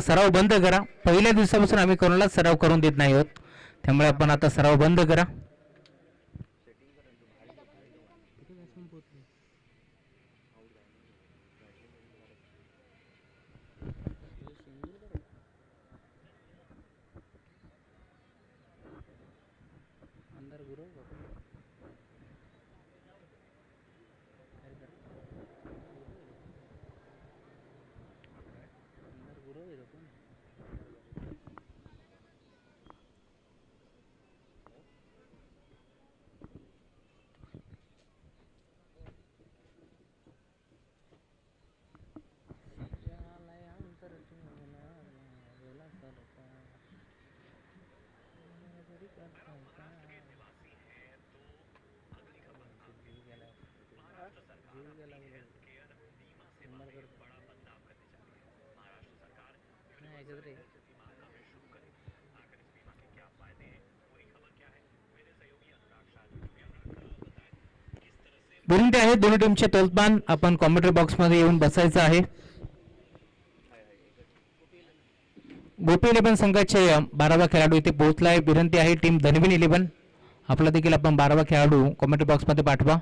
सराव बंद करा. पहिल्या दिवसापासून आम्ही कोणाला सराव करून देत नाही आहोत, त्यामुळे आपण आता सराव बंद करा. विनंती आहे दोन्ही टीमचे तोलपान आपण कॉमेंट्री बॉक्समध्ये येऊन बसायचं आहे. गोपी 11 संघाचे 12वा खेळाडू इथे पोहोचलाय. विनंती आहे टीम धनवीन 11 आपला देखील आपण 12वा खेळाडू कॉमेंट्री बॉक्समध्ये पाठवा.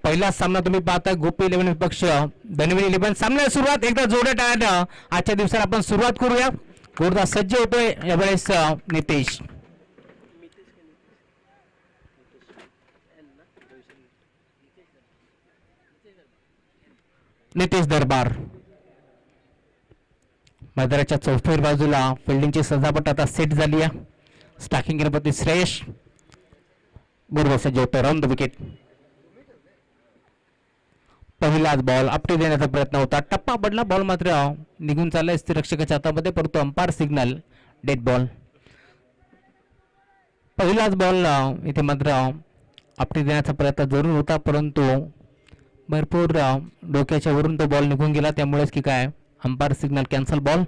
पहिला सामना तुम्ही पाहता गोपी 11 पक्ष धनवीन 11 सामन्याला सुरुवात एकदा जोड्या टाळ्यानं आजच्या दिवसाला आपण सुरुवात करूया. जोरदार सज्ज होतोय यावेळेस नितेश दरबार मैदानाच्या चौफेर बाजूला फिल्डिंगची सजावट आता सेट झाली आहे. स्टाकिंग गणपती श्रेयश बरोबर सज्ज होतोय राऊंड द विकेट. पहिलाच बॉल आपटे देण्याचा प्रयत्न होता. टप्पा पडला. बॉल मात्र निघून चाललाय रक्षकाच्या हातामध्ये परंतु अंपायर सिग्नल डेड बॉल. पहिलाच बॉल इथे मात्र आपटे देण्याचा प्रयत्न जरूर होता परंतु भरपूर डोक्याच्या वरून तो बॉल निघून गेला त्यामुळेच की काय अंपायर सिग्नल कॅन्सल बॉल.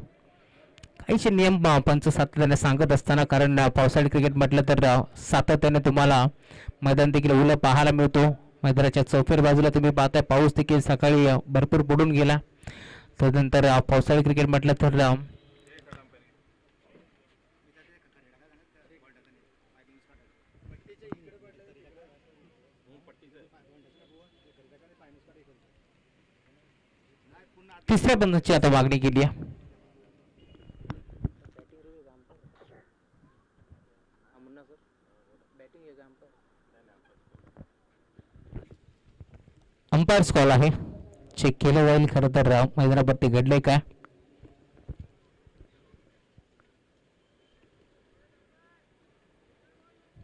काहीचे नियम पंच सातत्याने सांगत असताना कारण पावसाळी क्रिकेट म्हटलं तर सातत्याने तुम्हाला मैदान देखील उलट पाहायला मिळतो. मैदानाच्या चौफेर बाजूला तुम्ही पाहताय पाऊस देखील सकाळी भरपूर पडून गेला. त्यानंतर पावसाळी क्रिकेट म्हटलं तर तिसऱ्या बंदाची आता मागणी केली आहे. अंपायर्स कॉल आहे. चेक केलं जाईल खरं तर मैदानावरती घडले काय.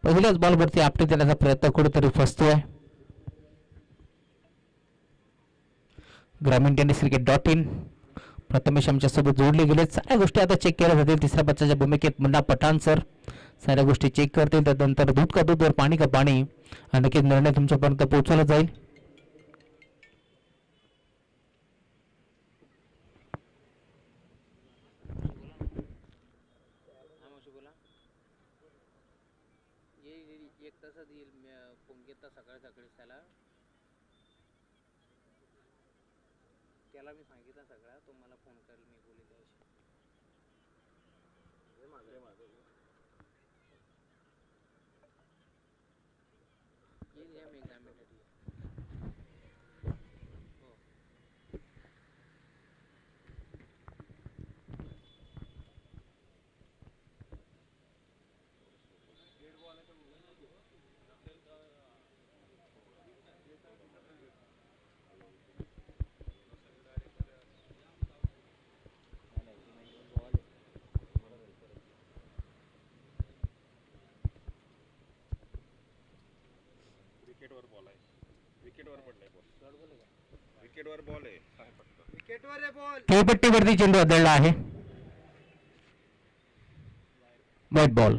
पहिल्याच बॉलवरती आपटे देण्याचा प्रयत्न कुठेतरी फसतोय. ग्रामीण टेनिस क्रिकेट.in प्रथमेश आमच्यासोबत जोडले गेले. साऱ्या गोष्टी आता चेक केल्या जातील. तिसऱ्या बच्चाच्या भूमिकेत मुन्ना पठाण सर साऱ्या गोष्टी चेक करतील. त्यानंतर दूध का दूध वर पाणी का पाणी नक्कीच निर्णय तुमच्यापर्यंत पोहोचवला जाईल. त्याला मी सांगितलं सगळं तो मला फोन करेल मी बोलू त्याशी. खेळपट्टीवरती चेंडू आदळला आहे. White ball.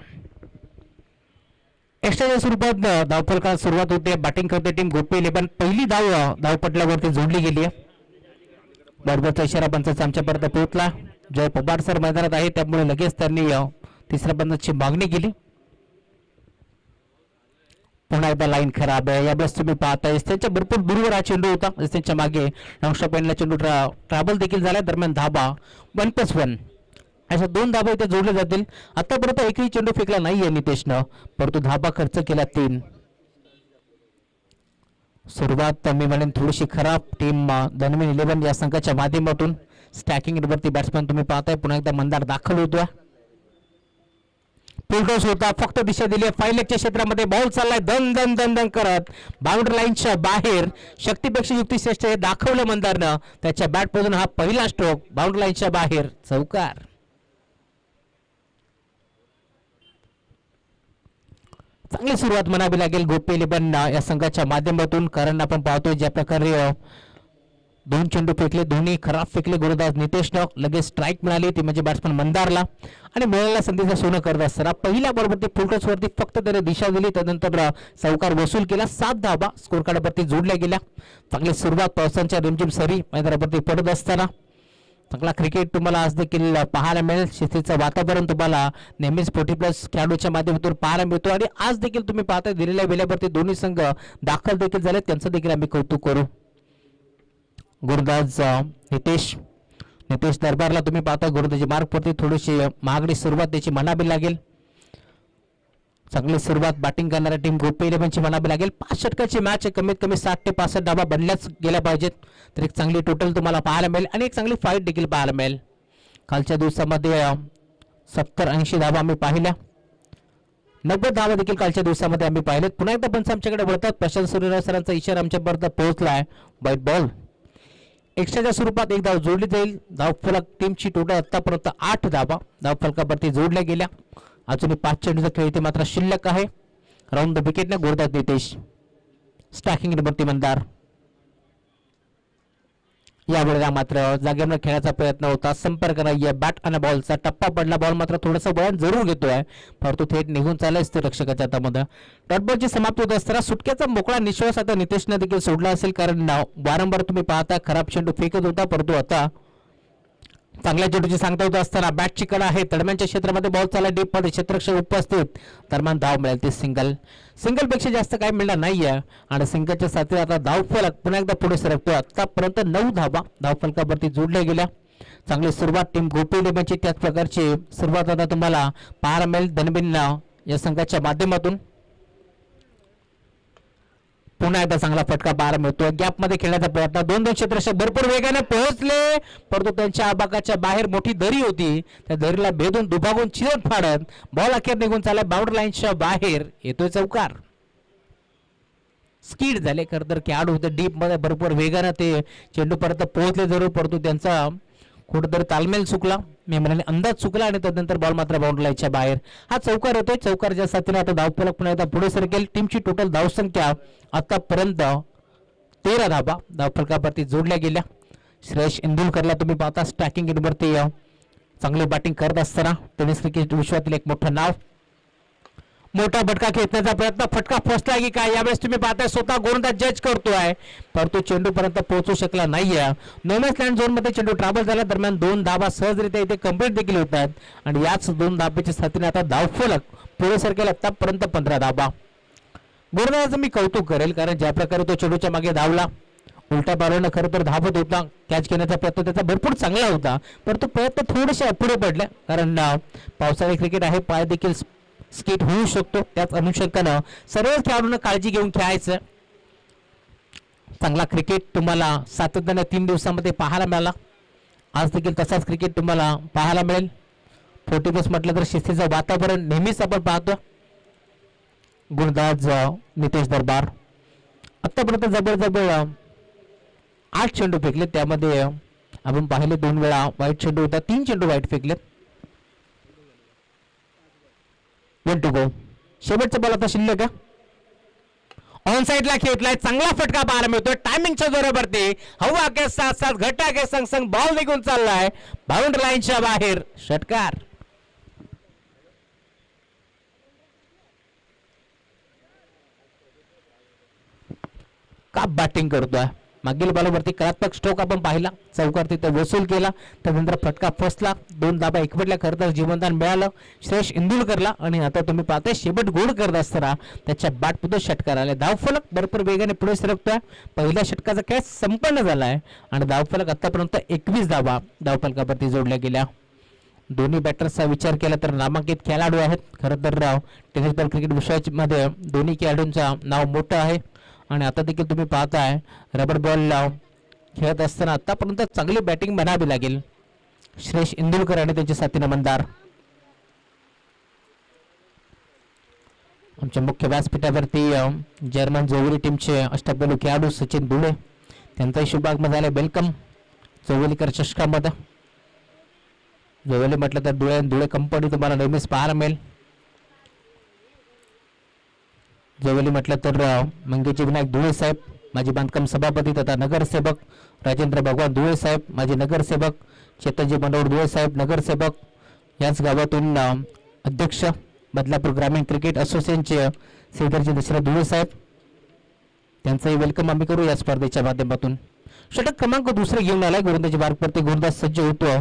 एक्स्ट्राच्या स्वरूपात धावफलकाला सुरुवात होते. बॅटिंग करते टीम गोपी 11. पहिली धावपटल्यावरती जोडली गेली आहे. बरोबरचा इशारा पंचाचा आमच्यापर्यंत पोहोचला. जय पवार सर मैदानात आहे, त्यामुळे लगेच त्यांनी तिसऱ्या बंदाची मागणी केली. पुन्हा एकदा लाईन खराब आहे. यावेळेस तुम्ही पाहताय त्यांच्या भरपूर दूरवर हा चेंडू होता. त्यांच्या मागे लॉंगस्टॉप पॉईंटला चेंडू ट्रॅव्हल देखील झाला. दरम्यान धाबा 1+1 अशा 2 धाबा इथे जोडले जातील. आतापर्यंत एकही चेंडू फेकला नाहीये नितेशनं, परंतु धाबा खर्च केला 3. सुरुवात मी म्हणेन थोडीशी खराब टीम धनवीन 11 या संघाच्या माध्यमातून. स्टॅकिंग वरती बॅट्समॅन तुम्ही पाहताय पुन्हा एकदा मंदार दाखल होतोय. फुलटॉस होता, फक्त दिशा दिली. 5 लेगच्या क्षेत्रामध्ये बॉल चाललाय दन दन दन दन करत बाउंड्री लाईनच्या बाहेर. शक्तीपेक्षा युक्तिश्रेष्ठ हे दाखवलं मंदारनं. त्याच्या बॅटमधून हा पहिला स्ट्रोक बाउंड्री लाईनच्या बाहेर, चौकार. चांगली सुरुवात म्हणावी लागेल गोपी 11 या संघाच्या माध्यमातून, कारण आपण पाहतोय ज्या प्रकारे 2 चेंडू फेकले, दोन्ही खराब फेकले. गोलंदाज नितेशनं लगेच स्ट्राईक मिळाली, ती म्हणजे बॅट्समन मंदारला, आणि मिळालेल्या संधीचं सोनं करत असताना पहिल्या बॉलवरती फुलटॉसवरती फक्त त्याने दिशा दिली. त्यानंतर चौकार वसूल केला. 7 धावा स्कोर कार्डवरती जोडल्या गेल्या. चांगली सुरुवात पावसांच्या रिमझिम सरी मैदानावरती पडत असताना. चांगला क्रिकेट तुम्हाला आज देखील पाहायला मिळेल. शिस्तीचं वातावरण तुम्हाला नेहमीच 40+ खेळाडूच्या माध्यमातून पाहायला मिळतो, आणि आज देखील तुम्ही पाहता दिलेल्या वेळेवरती दोन्ही संघ दाखल देखील झाले. त्यांचं देखील आम्ही कौतुक करू. गोलंदाज नितेश दरबारला तुम्ही पाहता गोलंदाजी मार्कवरती थोडीशी महागडी सुरुवात त्याची म्हणावी लागेल. चांगली सुरुवात बॅटिंग करणाऱ्या टीम गोपी 11ची म्हणावी लागेल. 5 षटकाची मॅच आहे, कमीत कमी 60 ते 65 धावा बनल्याच गेल्या पाहिजेत, तर एक चांगली टोटल तुम्हाला पाहायला मिळेल आणि एक चांगली फाईट देखील पाहायला मिळेल. कालच्या दिवसामध्ये 70-80 धावा आम्ही पाहिल्या. 90 धावा देखील कालच्या दिवसामध्ये आम्ही पाहिलेत. पुन्हा एकदा पंच आमच्याकडे वळतात. प्रशांत सूर्यराव सरांचा इशारा आमच्यापर्यंत पोहोचलाय. White ball. एक्स्ट्राच्या स्वरूपात एक धाव जोडली जाईल. धावफलक टीमची टोटल आतापर्यंत 8 धावा धावफलकावरती जोडल्या गेल्या. अजूनही 5 चेंडूचा खेळ इथे मात्र शिल्लक आहे. राऊंड द विकेटने गोलंदाज नितेश. स्टॅकिंग वरती मंदार. यावेळेला मात्र जागेवर खेळायचा प्रयत्न होता. संपर्क नाहीये. बॅट आणि बॉलचा टप्पा पडला. बॉल मात्र थोडंसं वळण जरूर घेतोय, परंतु थेट निघून चाललाय ते रक्षकाच्या हातामध्ये. डॉटबॉलची समाप्ती होत असताना सुटक्याचा मोकळा निश्वास आता नितेशने देखील सोडला असेल, कारण वारंवार तुम्ही पाहता खराब चेंडू फेकत होता, परंतु आता चांगल्या चेंडूची सांगता होत असताना बॅटची कडा आहे. तडम्यांच्या क्षेत्रामध्ये बॉल चालला डीप मध्ये, क्षेत्ररक्षक उपस्थित. दरम्यान धाव मिळेल ती सिंगल पेक्षा जास्त काय मिळणार नाहीये, आणि सिंगलच्या साथी आता धावफलक पुन्हा एकदा पुढे सरकतो. आतापर्यंत 9 धावा धावफलकावरती जोडल्या गेल्या. चांगली सुरुवात टीम गोपी 11ची. त्याच प्रकारची सुरुवात आता तुम्हाला पाहायला मिळेल धनबिन या संघाच्या माध्यमातून. पुन्हा एकदा चांगला फटका पाहायला मिळतो. गॅप मध्ये खेळण्याचा प्रयत्न. 2 क्षेत्ररक्षक भरपूर वेगाने पोहोचले, परंतु त्यांच्या आबाकाच्या बाहेर मोठी दरी होती. त्या दरीला भेदून दुभागून चिरत फाडत बॉल अखेर निघून चालला बाउंड्री लाईनच्या बाहेर. येतोय चौकार. स्कीड झाले खरं तर खेळाडू होते डीप मध्ये, भरपूर वेगाने ते चेंडू पर्यंत पोहोचले जरूर, परंतु त्यांचा कुठेतरी तालमेल चुकला, मी म्हणाले अंदाज चुकला, आणि त्यानंतर बॉल मात्र बाउंड्री लाईनच्या बाहेर. हा चौकार होतोय. चौकारच्या साथीने आता धावफलक पुन्हा एकदा पुढे सरकेल. टीमची टोटल धावसंख्या आतापर्यंत 13 धावा धावफलकावरती जोडल्या गेल्या. श्रेयस इंदुलकरला तुम्ही पाहता स्टॅकिंग वरती चांगली बॅटिंग करत असताना. टेनिस क्रिकेट विश्वातील एक मोठं नाव. मोठा फटका खेचण्याचा प्रयत्न. फटका फसला की काय यावेळेस तुम्ही पाहताय स्वतः गोलंदाज जज करतोय, परंतु चेंडू पर्यंत पोहोचू शकला नाहीये. नोमॅन्स लँड झोन मध्ये चेंडू ट्रॅव्हल झाला. दरम्यान 2 धावा सहजरित्या इथे कंप्लीट देखील होतात, आणि याच 2 धाब्याच्या साथीने आता धावफलक पुढे सरकेल. आतापर्यंत 15 धावा. गोलंदाजाचं मी कौतुक करेल, कारण ज्या प्रकारे तो चेंडूच्या मागे धावला, उलट्या बाजूने खरं तर धावत होता. कॅच घेण्याचा प्रयत्न त्याचा भरपूर चांगला होता, परंतु प्रयत्न थोडेसे अपुरे पडले, कारण पावसाळी क्रिकेट आहे, पाय देखील स्किट होऊ शकतो. त्याच अनुषंगानं सर्व खेळाडूंना काळजी घेऊन खेळायचं. चांगला क्रिकेट तुम्हाला सातत्याने 3 दिवसांमध्ये पाहायला मिळाला. आज देखील तसाच क्रिकेट तुम्हाला पाहायला मिळेल. 40+ म्हटलं तर शिस्तीचं वातावरण नेहमीच आपण पाहतो. गोलंदाज नितेश दरबार. आतापर्यंत जवळजवळ 8 चेंडू फेकले, त्यामध्ये आपण पाहिले 2 वेळा वाईट चेंडू होता. 3 चेंडू वाईट फेकलेत. 1 to go. शेवटचा बॉल आता शिल्लक आहे. ऑन साइडला खेळलाय, चांगला फटका पाहायला मिळतोय टायमिंगच्या जोरावरती. हवा के साथ साथ घटा के संग संग बॉल निघून चाललाय बाउंड्री लाईनच्या बाहेर. षटकार. का बॅटिंग करतोय. मागील बॉलवरती कलात्मक स्ट्रोक आपण पाहिला, चौकार तिथे वसूल केला, त्यानंतर फटका फसला, 2 धाबा एकवटल्या, खरं तर जीवनदान मिळालं श्रेयस इंदुलकरला. आणि आता तुम्ही पाहताय शेवट गोड करत असताना त्याच्या बॅटमधून षटकार आले. धावफलक भरपूर वेगाने पुढे सरकतोय. पहिल्या षटकाचा खेळ संपन्न झालाय आणि धावफलक आतापर्यंत 21 धावा धावफलकावरती जोडल्या गेल्या. दोन्ही बॅटर्सचा विचार केला तर नामांकित खेळाडू आहेत. खरं तर टेनिस बॉल क्रिकेट विश्वामध्ये दोन्ही खेळाडूंचं नाव मोठं आहे. आणि आता देखील तुम्ही पाहताय रबर बॉल खेळत असताना आतापर्यंत चांगली बॅटिंग म्हणावी लागेल श्रेयस इंदुलकर आणि त्यांचे साथीदार मंदार. आमच्या मुख्य व्यासपीठावरती जर्मन जोवली टीमचे अष्टपैलू खेळाडू सचिन दुळे, त्यांचाही शुभागमन झाले. वेलकम जोवलीकर चषकामध्ये. जोवली म्हटलं तर दुळे कंपनी तुम्हाला नेहमीच पाहायला मिळेल. जोवली म्हटलं तर मंगेजी विनायक धुळे साहेब माजी बांधकाम सभापती तथा नगरसेवक, राजेंद्र भगवान धुळे साहेब माजी नगरसेवक, चेतनजी मनोहर धुळे साहेब नगरसेवक, याच गावातून अध्यक्ष बदलापूर ग्रामीण क्रिकेट असोसिएशनचे श्रीधरजी दशरथ धुळे साहेब, त्यांचंही वेलकम आम्ही करू या स्पर्धेच्या माध्यमातून. षटक क्रमांक 2 घेऊन आलाय गोलंदाजी मार्गवरती गोलंदाज सज्ज होतो.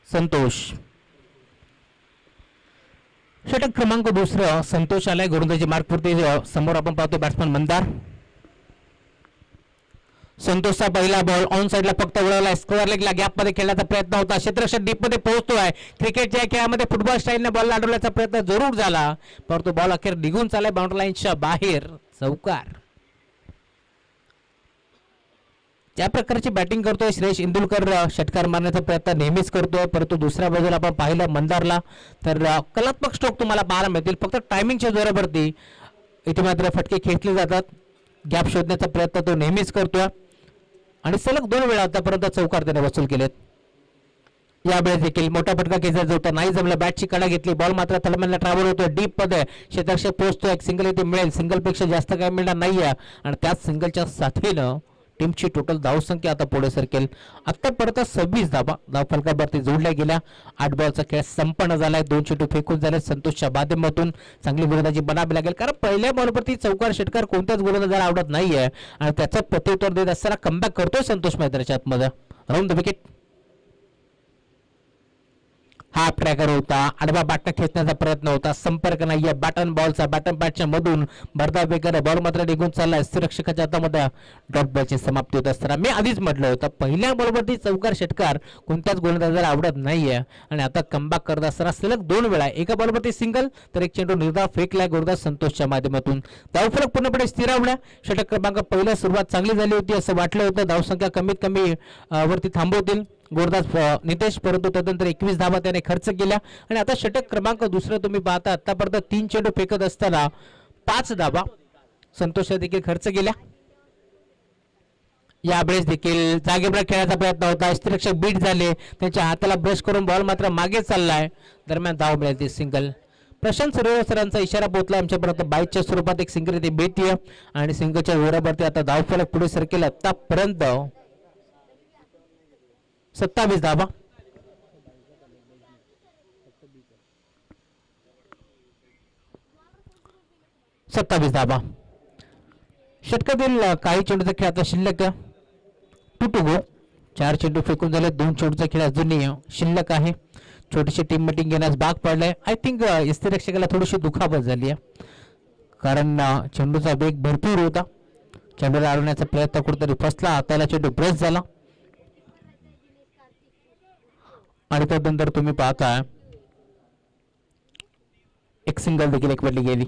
संतोष. षटक क्रमांक 2 संतोष आलाय गोलंदाजी मार्गवरती. समोर आपण पाहतो बॅट्समन मंदार. संतोषचा पहिला बॉल ऑन साइडला फक्त वळवलाय. स्क्वेअर लेगला गॅप मध्ये खेळण्याचा प्रयत्न होता. क्षेत्ररक्षक डीप मध्ये पोहोचतोय. क्रिकेटच्या खेळामध्ये फुटबॉल स्टाईलने बॉल अडवण्याचा प्रयत्न जरूर झाला, परंतु बॉल अखेर निघून चाललाय बाउंड्री लाईनच्या बाहेर. चौकार. ज्या प्रकारची बॅटिंग करतोय श्रेयस इंदुलकर, षटकार मारण्याचा प्रयत्न नेहमीच करतोय, परंतु दुसऱ्या बाजूला आपण पाहिलं मंदारला तर कलात्मक स्ट्रोक तुम्हाला पाहायला मिळतील. फक्त टायमिंगच्या जोरावरती इथे मात्र फटके खेचले जातात. गॅप शोधण्याचा प्रयत्न तो नेहमीच करतोय आणि सलग 2 वेळा आतापर्यंत चौकार त्याने वसूल केलेत. यावेळेस देखील मोठा फटका खेचायचा होता, नाही जमलं. बॅटची कडा घेतली, बॉल मात्र थलमॅनला ट्रॅव्हल होतोय. डीप मध्ये क्षेत्ररक्षक पोहोचतोय. एक सिंगल इथे मिळेल, सिंगल पेक्षा जास्त काय मिळणार नाहीये आणि त्याच सिंगलच्या साथीनं टीमची टोटल धावसंख्या आता पुढे सरकेल. आतापर्यंत 26 धावा धावफलकावरती जोडल्या गेल्या. 8 बॉलचा खेळ संपन्न झालाय. 2 चेंडू फेकून झाले. संतोषच्या माध्यमातून चांगली गोलंदाजी बनावी लागेल, कारण पहिल्या बॉलवरती चौकार षटकार कोणत्याच गोलंदाजाला आवडत नाहीये आणि त्याचं प्रत्युत्तर देत असताना कमबॅक करतोय संतोष मैदानाच्या आतमध्ये. Round the wicket. हा ट्रॅकर होता, आडवा बॅटने खेचण्याचा प्रयत्न होता, संपर्क नाहीये. बॅटन बॉलचा बॅटन पॅडच्या मधून भरदा वेगाने बॉल मात्र निघून चाललाय. रक्षकाच्या हातामध्ये डॉट बॉलची समाप्ती होत असताना मी आधीच म्हटलं होतं पहिल्या बॉलवरती चौकार षटकार कोणत्याच गोलंदाजाला आवडत नाहीये आणि आता कमबॅक करत असताना सलग 2 वेळा एका बॉलवरती सिंगल तर एक चेंडू निर्धाव फेकलाय गोलंदाज संतोषच्या माध्यमातून. धावफलक पूर्णपणे स्थिरावला. षटक क्रमांक पहिल्या सुरुवात चांगली झाली होती असं वाटलं होतं. धावसंख्या कमीत कमी वरती थांबवतील गोलंदाज नितेश, परंतु त्यानंतर 21 धावा त्याने खर्च केल्या आणि आता षटक क्रमांक 2 तुम्ही पाहता आतापर्यंत 3 चेंडू फेकत असताना 5 धावा संतोष देखील खर्च केल्या. यावेळेस देखील जागेवर खेळायचा प्रयत्न होता. यष्टिरक्षक बीट झाले, त्यांच्या हाताला ब्रश करून बॉल मात्र मागे चाललाय. दरम्यान धाव मिळाली सिंगल. प्रशांत सूर्यवंशींचा इशारा पोहोचला आमच्यापर्यंत. 22च्या स्वरूपात एक सिंगल इथे भेटतीये आणि सिंगलच्या जोरावरती आता धावफलक पुढे सरकेल. आतापर्यंत 27 धावा. षटकातील काही चेंडूचा खेळ आता शिल्लक. 2 to go. 4 चेंडू फेकून झाले. 2 चेंडूचा खेळ अजूनही शिल्लक आहे. छोटीशी टीम मीटिंग घेण्यास भाग पडलाय. आय थिंक यष्टिरक्षकाला थोडीशी दुखापत झाली आहे, कारण चेंडूचा वेग भरपूर होता. चेंडूला अडवण्याचा प्रयत्न कुठेतरी फसला, हाताला चेंडू ब्रश झाला आणि त्यानंतर तुम्ही पाहता एक सिंगल देखील एकवटली गेली.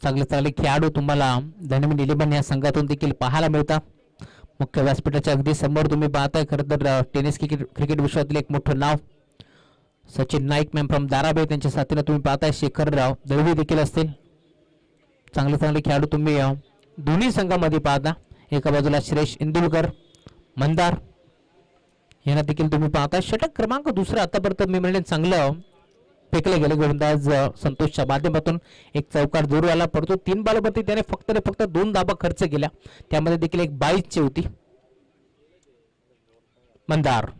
चांगले खेळाडू तुम्हाला दैनंदिन 11 या संघातून देखील पाहायला मिळतात. मुख्य व्यासपीठाच्या अगदी समोर तुम्ही पाहताय खरं तर टेनिस क्रिकेट विश्वातील एक मोठं नाव सचिन नाईक मॅम फ्रॉम दाराबे, त्यांच्या साथीने तुम्ही पाहताय शेखर राव दळवी देखील असतील. चांगले खेळाडू तुम्ही दोन्ही संघामध्ये पाहता. एका बाजूला श्रेयस इंदुलकर मंदार, यांना देखील तुम्ही पाहता षटक क्रमांक दुसरा आतापर्यंत मी म्हणेन चांगलं फेकले गेले गोलंदाज संतोषच्या माध्यमातून एक चौकार जोर आला, परंतु 3 बॉलवरती त्याने फक्त 2 धाबा खर्च केल्या, त्यामध्ये देखील एक 22 ची होती. Mandar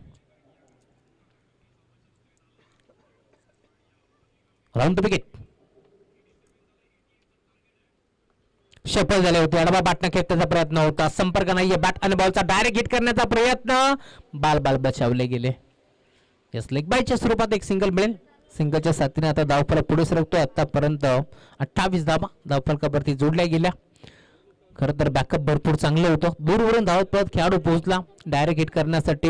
round the wicket. सफल झाले होते. आडवा बॅटने खेळण्याचा प्रयत्न होता, संपर्क नाहीये, बॅट आणि बॉलचा डायरेक्ट हिट करण्याचा प्रयत्न, बाल बचावले गेले. यस, लेग बायच्या स्वरूपात एक सिंगल मिळेल. सिंगलच्या साथीने आता धावफलक पुढे सरकतोय. आतापर्यंत 28 धावा धावफलकावरती जोडल्या गेल्या. खरं तर बॅकअप भरपूर चांगलं होतं. दूरवरून धावत पळत खेळाडू पोहोचला, डायरेक्ट हिट करण्यासाठी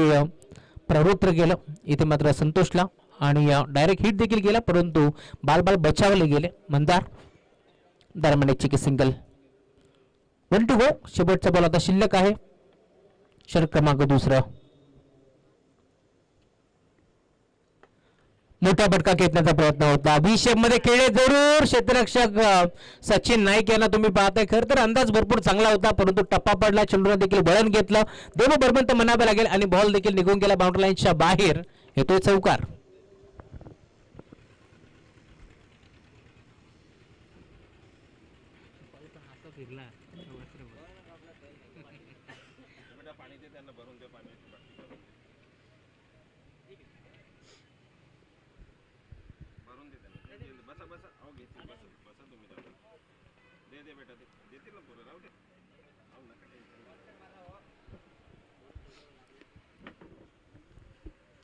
प्रवृत्त गेलं इथे मात्र संतोषला, आणि डायरेक्ट हिट देखील गेला, परंतु बाल बचावले गेले. मंदार दरम्यान एक चिकी सिंगल. 1 to go. शेवटचा बॉल आता शिल्लक आहे. षटक क्रमांक दुसरा. मोठा फटका खेचण्याचा प्रयत्न होता, बी शेप मध्ये खेळले जरूर क्षेत्ररक्षक सचिन नाईक यांना तुम्ही पाहताय. खरं तर अंदाज भरपूर चांगला होता, परंतु टप्पा पडला, चेंडूला देखील वळण घेतलं, देव बर्मंत म्हणावे लागेल, आणि बॉल देखील निघून गेला बाउंड्री लाईनच्या बाहेर. येतोय चौकार.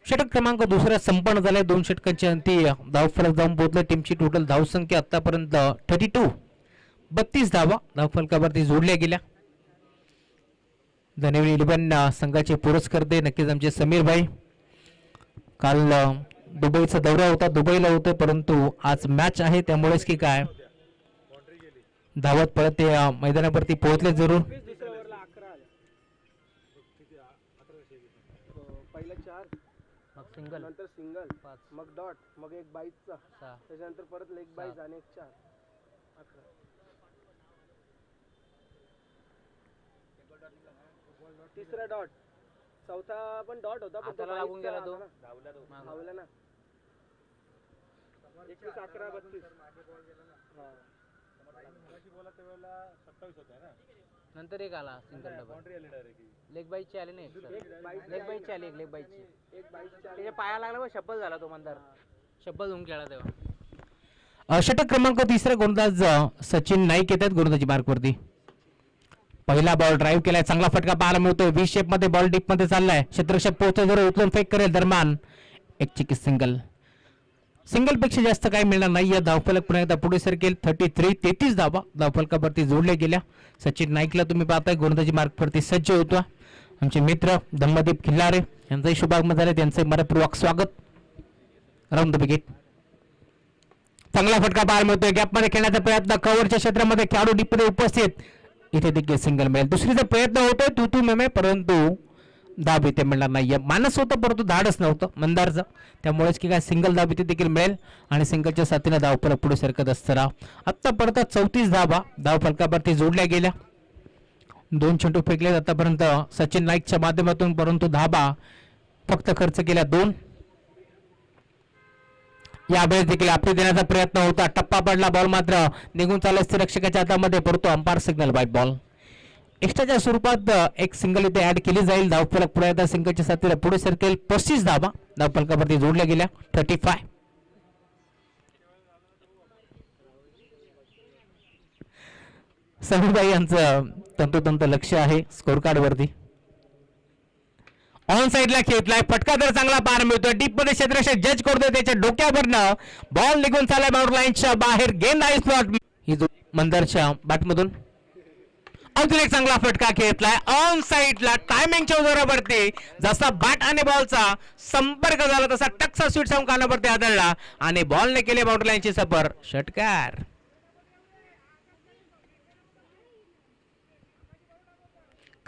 षटक क्रमांक दुसरा संपन्न झाले. 2 षटकांची अंती धावफलक जाऊन पोहोचले. टीमची टोटल धावसंख्या आतापर्यंत 32 धावा धावफलकावरती जोडल्या गेल्या. धनेवली 11 संघाचे पुरस्कर्ते नक्कीच आमचे समीर भाई. काल दुबईचा दौरा होता, दुबईला होते, परंतु आज मॅच आहे त्यामुळेच की काय धावत पळत ते मैदानावरती पोहोचले जरूर. सिंगल नंतर सिंगल, मग डॉट, मग एक 22चा, त्याच्यानंतर परत लेग 22 आणि एक 4, 11. तिसरा डॉट, चौथा पण डॉट होता, पण तो लागून गेला, तो धावला ना. 21, 11, 32. हां, बोला त्यावेळेला 27 होता ना, नंतर एक आला सिंगल डबल. लेग बाईची आली नाही, लेग बाईची आली, लेग बाईची एक 22 त्याच्या पाया लागला व शप्पल झाला तो मंदार, शप्पल होऊन खेळला तेव्हा. षटक क्रमांक तिसरा गोलंदाज सचिन नाईक येतात गोलंदाजी मार्कवरती. पहिला बॉल ड्राईव्ह केलाय, चांगला फटका पाहायला मिळतोय, व्ही शेप मध्ये बॉल डीप मध्ये चाललाय, क्षेत्ररक्षक पोहोचतो जर उचलून फेक करेल, दरम्यान एक चिकी सिंगल. सिंगल पेक्षा जास्त काही मिळणार नाही. धावफलक पुन्हा एकदा पुढे सरकेल. 33 धावा धावफलकावरती जोडल्या गेल्या. सचिन नाईकला तुम्ही पाहताय गोलंदाजी मार्कवरती सज्ज होतो. आमचे मित्र धम्मदीप खिल्लारे यांचाही शुभागमन झाले, त्यांचे मनपूर्वक स्वागत. Round the wicket. चांगला फटका पाहायला मिळतोय, गॅप मध्ये खेळण्याचा प्रयत्न, कव्हरच्या क्षेत्रामध्ये खेळाडू डीप मध्ये उपस्थित, इथे देखील सिंगल मिळेल. दुसरीचा प्रयत्न होतोय तू मेमे, परंतु दाब इथे मिळणार नाहीये. मानस होतं परंतु धाडच नव्हतं मंदारचं, त्यामुळेच की काय सिंगल दाब इथे देखील मिळेल, आणि सिंगलच्या साथीने धावफलक पुढे सरकत असताना आतापर्यंत 34 धावा धावफलकावरती जोडल्या गेल्या. 2 चेंडू फेकले आतापर्यंत सचिन नाईकच्या माध्यमातून, परंतु धाबा फक्त खर्च केल्या 2. यावेळेस देखील आपली देण्याचा प्रयत्न होता, टप्पा पडला, बॉल मात्र निघून चालला रक्षकाच्या हातामध्ये, परंतु अंपायर सिग्नल व्हाईट बॉल. एक्स्ट्राच्या स्वरूपात एक सिंगल इथे ऍड केली जाईल. धावफलक पुढे आता सिंगलच्या साथीला पुढे सरकेल. 35 धावा धावफलकावरती जोडल्या गेल्या. 35. समीरबाई यांचं तंतोतंत लक्ष आहे स्कोर कार्ड वरती. ऑन साइडला खेळलाय, फटका तर चांगला पार मिळतोय, डीप मध्ये क्षेत्ररक्षक जज करतोय, त्याच्या डोक्यावरनं बॉल निघून चाललाय बाउंड्री लाईनच्या बाहेर. गेंद आहे स्लॉट ही मंदारच्या बॅटमधून. अजून एक चांगला फटका खेळलाय ऑन साइडला, टायमिंगच्या जोरावरती. जसा बॅट आणि बॉलचा संपर्क झाला तसा टक्सा स्वीट साऊंड कानावरती आदळला, आणि बॉलने केले बाउंड्री लाईनची सफर. षटकार.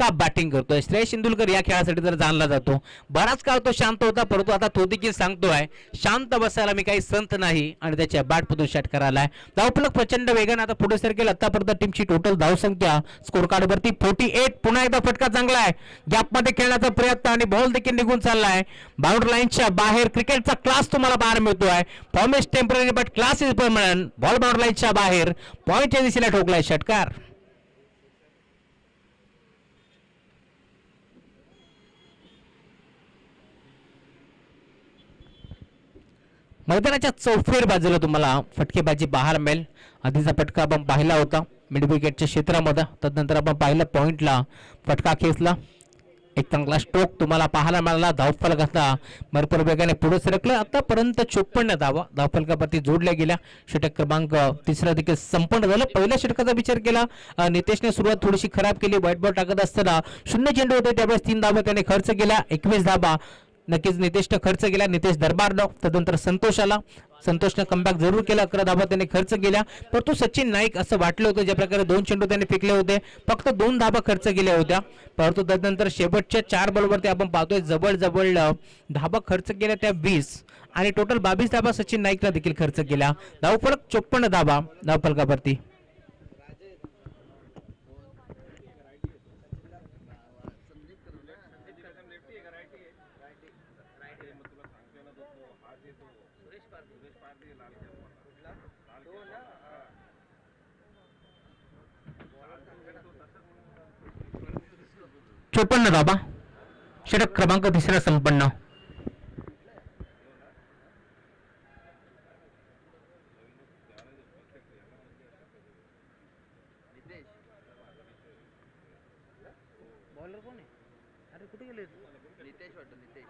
पक्का बॅटिंग करतोय. श्रेयस इंदुलकर या खेळासाठी तर जाणला जातो. बराच काळ तो शांत होता, परंतु आता तो देखील सांगतोय शांत बसायला मी काही संत नाही आणि त्याच्या बॅटमधून षटकार आलाय. धावफलक प्रचंड वेगाने आता पुढे सरकेल. आतापर्यंत टीमची टोटल धावसंख्या स्कोर कार्ड वरती 48. पुन्हा एकदा फटका चांगला आहे. गॅप मध्ये खेळण्याचा प्रयत्न आणि बॉल देखील निघून चाललाय बाउंड्री लाईनच्या बाहेर. क्रिकेटचा क्लास तुम्हाला पाहायला मिळतोय. Form is temporary but class is permanent. Ball boundary लाईनच्या बाहेर पॉइंटच्या दिशेला ठोकलाय षटकार. मैदानाच्या चौफेर बाजूला तुम्हाला फटकेबाजी पाहायला मिळेल. आधीचा फटका आपण पाहिला होता मिड विकेटच्या क्षेत्रामध्ये, तदनंतर आपण पाहिलं पॉइंटला फटका खेचला. एक चांगला स्ट्रोक तुम्हाला पाहायला मिळाला. धावफलक आता भरपूर वेगाने पुढे सरकलं. आतापर्यंत 54 धावा धावफलकावरती जोडल्या गेल्या. षटक क्रमांक तिसरा देखील संपन्न झालं. पहिल्या षटकाचा विचार केला नितेशने सुरुवात थोडीशी खराब केली. व्हाईट बॉल टाकत असताना 0 चेंडू होते त्यावेळेस 3 धावा त्याने खर्च केला. 21 धावा नक्कीच नितेशने खर्च केला. नितेश दरबारनं तदनंतर संतोष आला. संतोषने कमबॅक जरूर केला. 11 धावा त्याने खर्च केल्या. परंतु सचिन नाईक असं वाटलं होतं ज्या प्रकारे 2 चेंडू त्याने फेकले होते फक्त 2 धावा खर्च केल्या होत्या. परंतु तदनंतर शेवटच्या 4 बॉलवरती आपण पाहतोय जवळ धावा खर्च केल्या त्या 20 आणि टोटल 22 धावा सचिन नाईकला देखील खर्च केल्या. धावफलक 54 धावा धावफलकावरती. चोपन्न धावा षटक क्रमांक तिसरा संपन्न. बॉलर कोण आहे? अरे कुठे गेले? नितेश वाटतं. नितेश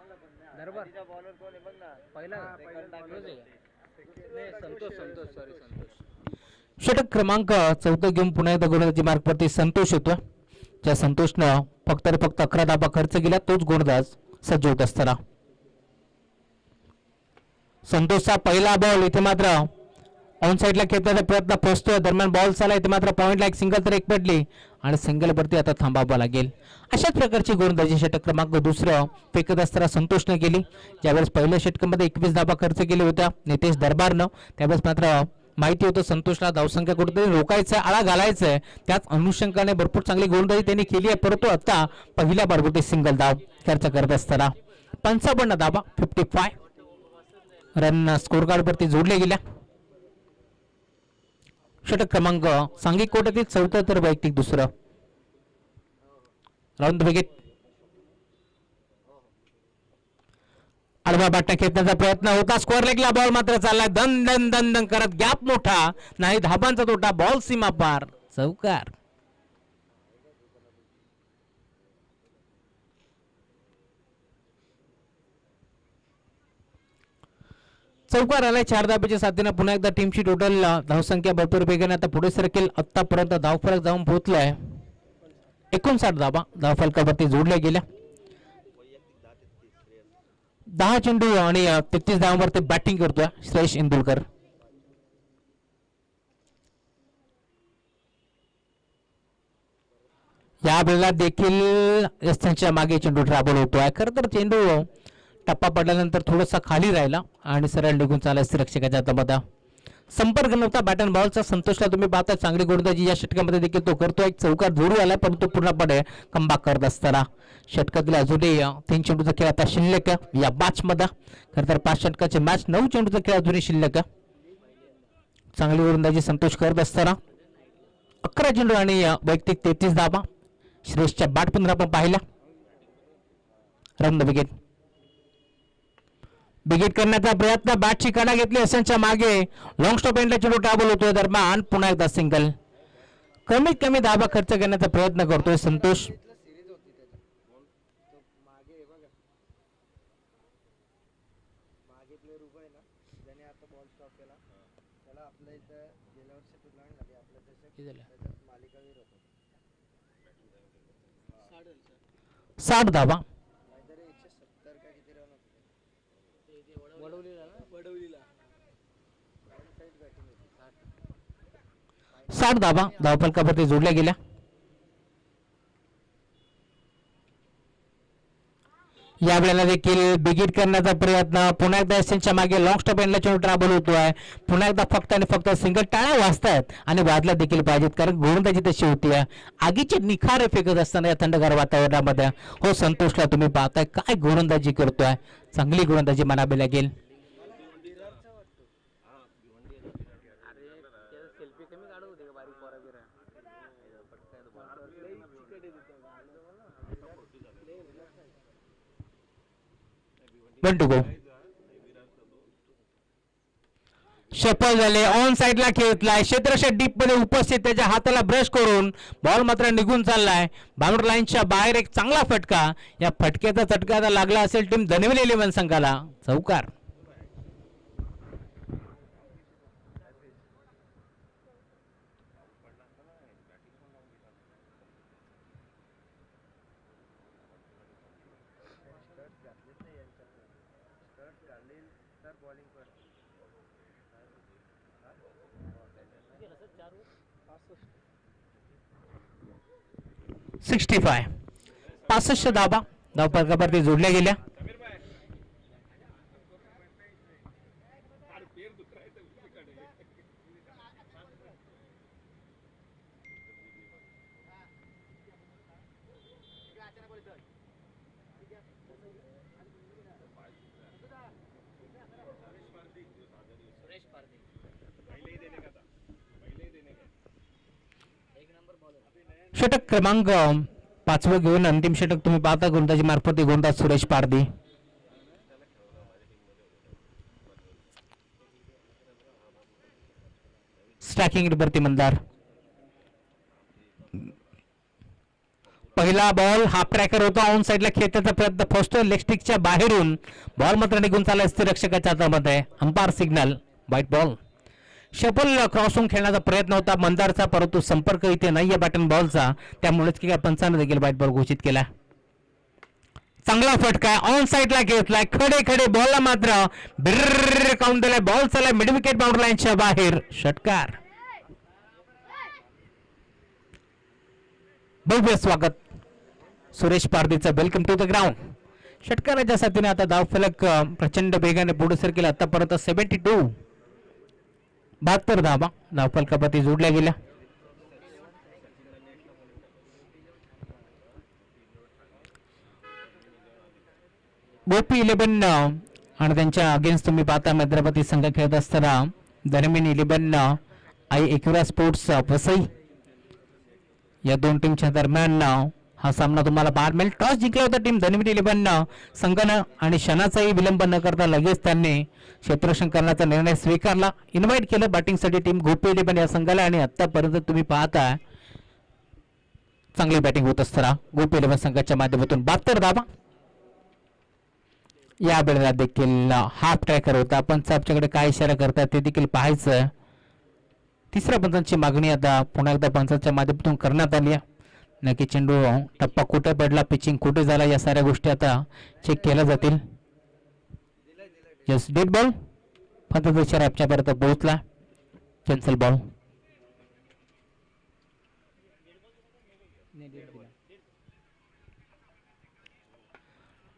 दरबार बॉलर कोण आहे बघ ना. पहिला संतोष सॉरी संतोष. षटक क्रमांक 14 घेऊन पुन्हा एकदा गोलंदाजी मार्कवरती संतोष येतोय. ज्या संतोषनं फक्त 11 धावा खर्च केला तोच गोलंदाज सज्ज होत असताना संतोषचा पहिला बॉल इथे मात्र ऑन साईडला खेळण्याचा प्रयत्न पोहोचतोय. दरम्यान बॉल चालला इथे मात्र पॉइंटला एक सिंगल तर एक पडली आणि सिंगल वरती आता थांबावं लागेल. अशाच प्रकारची गोलंदाजी षटक क्रमांक दुसरं फेकत असताना संतोषने केली. ज्यावेळेस पहिल्या षटकामध्ये 21 धावा खर्च केल्या होत्या नितेश दरबारनं त्यावेळेस मात्र माहिती होतं संतोषला धावसंख्या कुठेतरी रोखायचं आळा घालायचंय. त्याच अनुषंगाने भरपूर चांगली गोलंदाजी त्यांनी केली आहे. परंतु आता पहिल्या बॉलवरती सिंगल धाव खर्च करत असताना 55 धावा 55 रन स्कोर कार्ड वरती जोडले गेल्या. षटक क्रमांक सांघिक कोट्यातील 4 तर वैयक्तिक दुसरं. राऊंड विकेट आडवा बाटण्या खेचण्याचा प्रयत्न होता. स्क्वेअर लेगला बॉल मात्र चाललाय दन दन दन दन करत. गॅप मोठा नाही धाबांचा तोटा. बॉल सीमा पार चौकार. चौकार आलाय 4 धाब्याच्या साथीने. पुन्हा एकदा टीमची टोटल धावसंख्या भरपूर वेगाने आता पुढे सरकेल. आतापर्यंत धावफलक जाऊन पोहोचलाय 59 धावा धावफलकावरती जोडल्या गेल्या. 10 चेंडू आणि 33 धावांवरती बॅटिंग करतोय श्रेयस इंदुलकर. या वेळेला देखील त्यांच्या मागे चेंडू ट्रॅव्हल होतोय. खरं तर चेंडू टप्पा पडल्यानंतर थोडासा खाली राहिला आणि सरळ निघून चालला रक्षकाच्या हातामध्ये. संपर्क नव्हता बॅट अँड बॉलचा. संतोषला तुम्ही पाहता चांगली गोलंदाजी या षटकामध्ये देखील तो करतो. एक चौकार जोरू आला परंतु पूर्णपणे कमबॅक करत असताना षटकातील अजूनही 3 चेंडूचा खेळ आता शिल्लक आहे या मॅच मध्ये. खरं तर 5 षटकाचे मॅच 9 चेंडूचा खेळ अजूनही शिल्लक आहे. चांगली गोलंदाजी संतोष करत असताना 11 चेंडू आणि वैयक्तिक 33 धावा. श्रेयसच्या बॅट पुन्हा आपण पाहिला. रन विकेट बिगिट करण्याचा प्रयत्न. बॅटची कडा घेतली अशांच्या मागे लॉंग स्टॉप एंडला चेंडू ट्रॅव्हल होतोय. दरम्यान पुन्हा एकदा सिंगल. कमीत कमी धावा खर्च करण्याचा प्रयत्न करतोय संतोष. साठ धावा 60 धावा धावफलकावरती जोडल्या गेल्या. या वेळेला देखील बिगिट करण्याचा प्रयत्न, पुन्हा एकदा एसच्या मागे लॉंग स्टॉप एंडला चेंडू ट्रॅव्हल होतोय. पुन्हा एकदा फक्त आणि फक्त सिंगल टाळ्या वाजतायत आणि वाजल्या देखील पाहिजेत, कारण गोलंदाजी तशी होती. आगीचे निखारे फेकत असताना या थंडगार वातावरणामध्ये हो संतोषला तुम्ही पाहताय काय गोलंदाजी करतोय, चांगली गोलंदाजी म्हणावी लागेल. सेल्फी कमी काढू होते का बारीक पोरा बिरा 1 to go. सफल झाले. ऑन साइडला खेळतलाय, क्षेत्ररक्षक डीप मध्ये उपस्थित, त्याच्या हाताला ब्रश करून बॉल मात्र निघून चाललाय बाउंड्री लाईनच्या बाहेर. एक चांगला फटका, या फटक्याचा चटका आता लागला असेल टीम धनवेल 11 संघाला. चौकार. बॉलिंग 65 65 धावा धावफलकावरती जोडल्या गेल्या. षटक क्रमांक 5 घेऊन अंतिम षटक तुम्ही पाहता गोलंदाजी मार्फत गोलंदाज सुरेश पारधी. स्ट्रायकिंग वरती मंदार. पहिला बॉल हाफ ट्रॅकर होता, ऑन साइडला खेळण्याचा प्रयत्न फर्स्ट लेग स्टिकच्या बाहेरून बॉल मात्र निघून चालला रक्षकाच्या हातामध्ये. Umpire signal white ball. Shuffle क्रॉसून खेळण्याचा प्रयत्न होता मंदारचा, परंतु संपर्क इथे नाहीये बॅटन बॉलचा, त्यामुळेच की काय पंचाने देखील व्हाईट बॉल घोषित केला. चांगला फटका ऑन साइडला घेतलाय, खडे खडे बॉलला मात्र बिर्र काउंट दिलाय. बॉल चाललाय मिड विकेट बाउंड्री लाईनच्या बाहेर. षटकार. भव्य स्वागत सुरेश पारधीचं. Welcome to the ground. षटकाराच्या साथीने आता धावफलक प्रचंड वेगाने पुढे सरकेला. आतापर्यंत 72 72 धावा धावफलकावरती जोडल्या गेल्या. गोपी 11 आणि त्यांच्या अगेन्स्ट तुम्ही पाहता हैदराबादी संघ खेळत असताना दरम्यान 11 आई एकविरा स्पोर्ट्स वसई, या दोन टीमच्या दरम्यान हा सामना तुम्हाला पाहायला मिळेल. टॉस जिंकला होता टीम धनवीर 11 संघानं आणि क्षणाचाही विलंब न करता लगेच त्यांनी क्षेत्ररक्षण करण्याचा निर्णय स्वीकारला. इन्व्हाइट केलं बॅटिंगसाठी टीम गोपी 11 या संघाला, आणि आतापर्यंत तुम्ही पाहता चांगली बॅटिंग होत असताना गोपी 11 संघाच्या माध्यमातून 72 धावा. या वेळेला देखील हाफ ट्रॅकर होता, पंच आपल्याकडे काय इशारा करतात ते देखील पाहायचं. तिसऱ्या पंचांची मागणी आता पुन्हा एकदा पंचांच्या माध्यमातून करण्यात आली. नक्की चेंडू टप्पा कुठे पडला, पिचिंग कुठे झाला, या साऱ्या गोष्टी आता चेक केल्या जातील. Yes, dead ball. पंचांचा इशारा आपल्यापर्यंत पोहोचला. Cancel ball.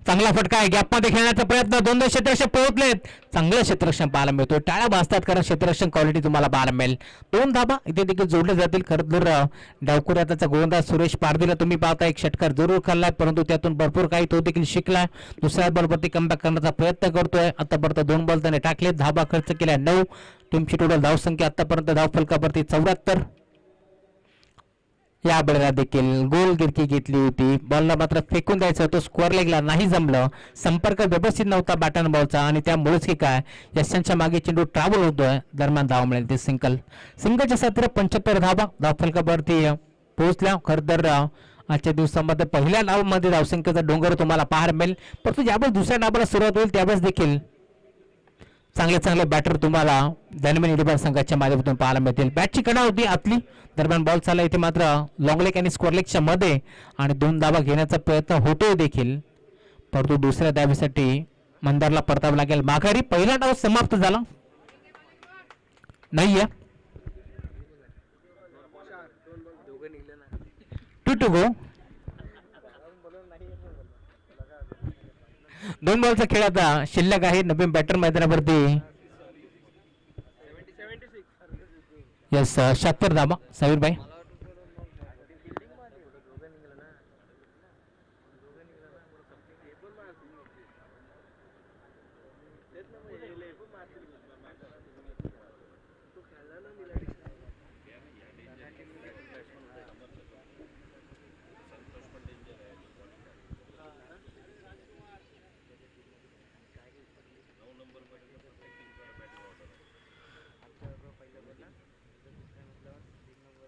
चांगला फटका आहे, गॅपमध्ये खेळण्याचा प्रयत्न, दोन क्षेत्ररक्षक पोहोचलेत. चांगलं क्षेत्ररक्षण पाहायला मिळतोय, टाळ्या वाजतात कारण क्षेत्ररक्षण क्वालिटी तुम्हाला पाहायला मिळेल. 2 धाबा इथे देखील जोडले जातील. खरं तर डावकुऱ्याचा गोलंदाज सुरेश पारधीला तुम्ही पाहता एक षटकार जरूर खाल्लाय, परंतु त्यातून भरपूर काही तो देखील शिकलाय. दुसऱ्या बॉलवरती कमबॅक करण्याचा प्रयत्न करतोय. आतापर्यंत 2 बॉल त्याने टाकले, धाबा खर्च केल्या 9. टीमची टोटल धावसंख्या आतापर्यंत धावफलकावरती 74. या वेळेला देखील गोल गिरकी घेतली होती, बॉलला मात्र फेकून द्यायचं होतं, स्क्वेअर लेगला नाही जमलं. संपर्क व्यवस्थित नव्हता बॅटन बॉलचा, आणि त्यामुळेच की काय यशांच्या मागे चेंडू ट्रॅव्हल होतोय. दरम्यान धाव मिळेल ते सिंगलच्या साथीने 75 धावा धावफलकावरती पोहोचल्या. खरं तर आजच्या दिवसामध्ये पहिल्या डावामध्ये धावसंख्येचा डोंगर तुम्हाला पाहायला मिळेल, परंतु ज्यावेळेस दुसऱ्या डावाला सुरुवात होईल त्यावेळेस देखील चांगले बॅटर तुम्हाला दरम्यान 11 संघाच्या माध्यमातून पाहायला मिळतील. बॅटची कडा होती आतली, दरम्यान बॉल चालला इथे मात्र लॉंग लेग आणि स्क्वेअर लेगच्या मध्ये, आणि 2 धावा घेण्याचा प्रयत्न होतोय देखील, परंतु दुसऱ्या धावेसाठी मंदारला परतावं लागेल माघारी. पहिला डाव समाप्त झाला नाहीये. 2 to go. 2 बॉलचा खेळ आता शिल्लक आहे नवीन बॅटर मैदानावरती. यस 76 धाबा सावीर भाई.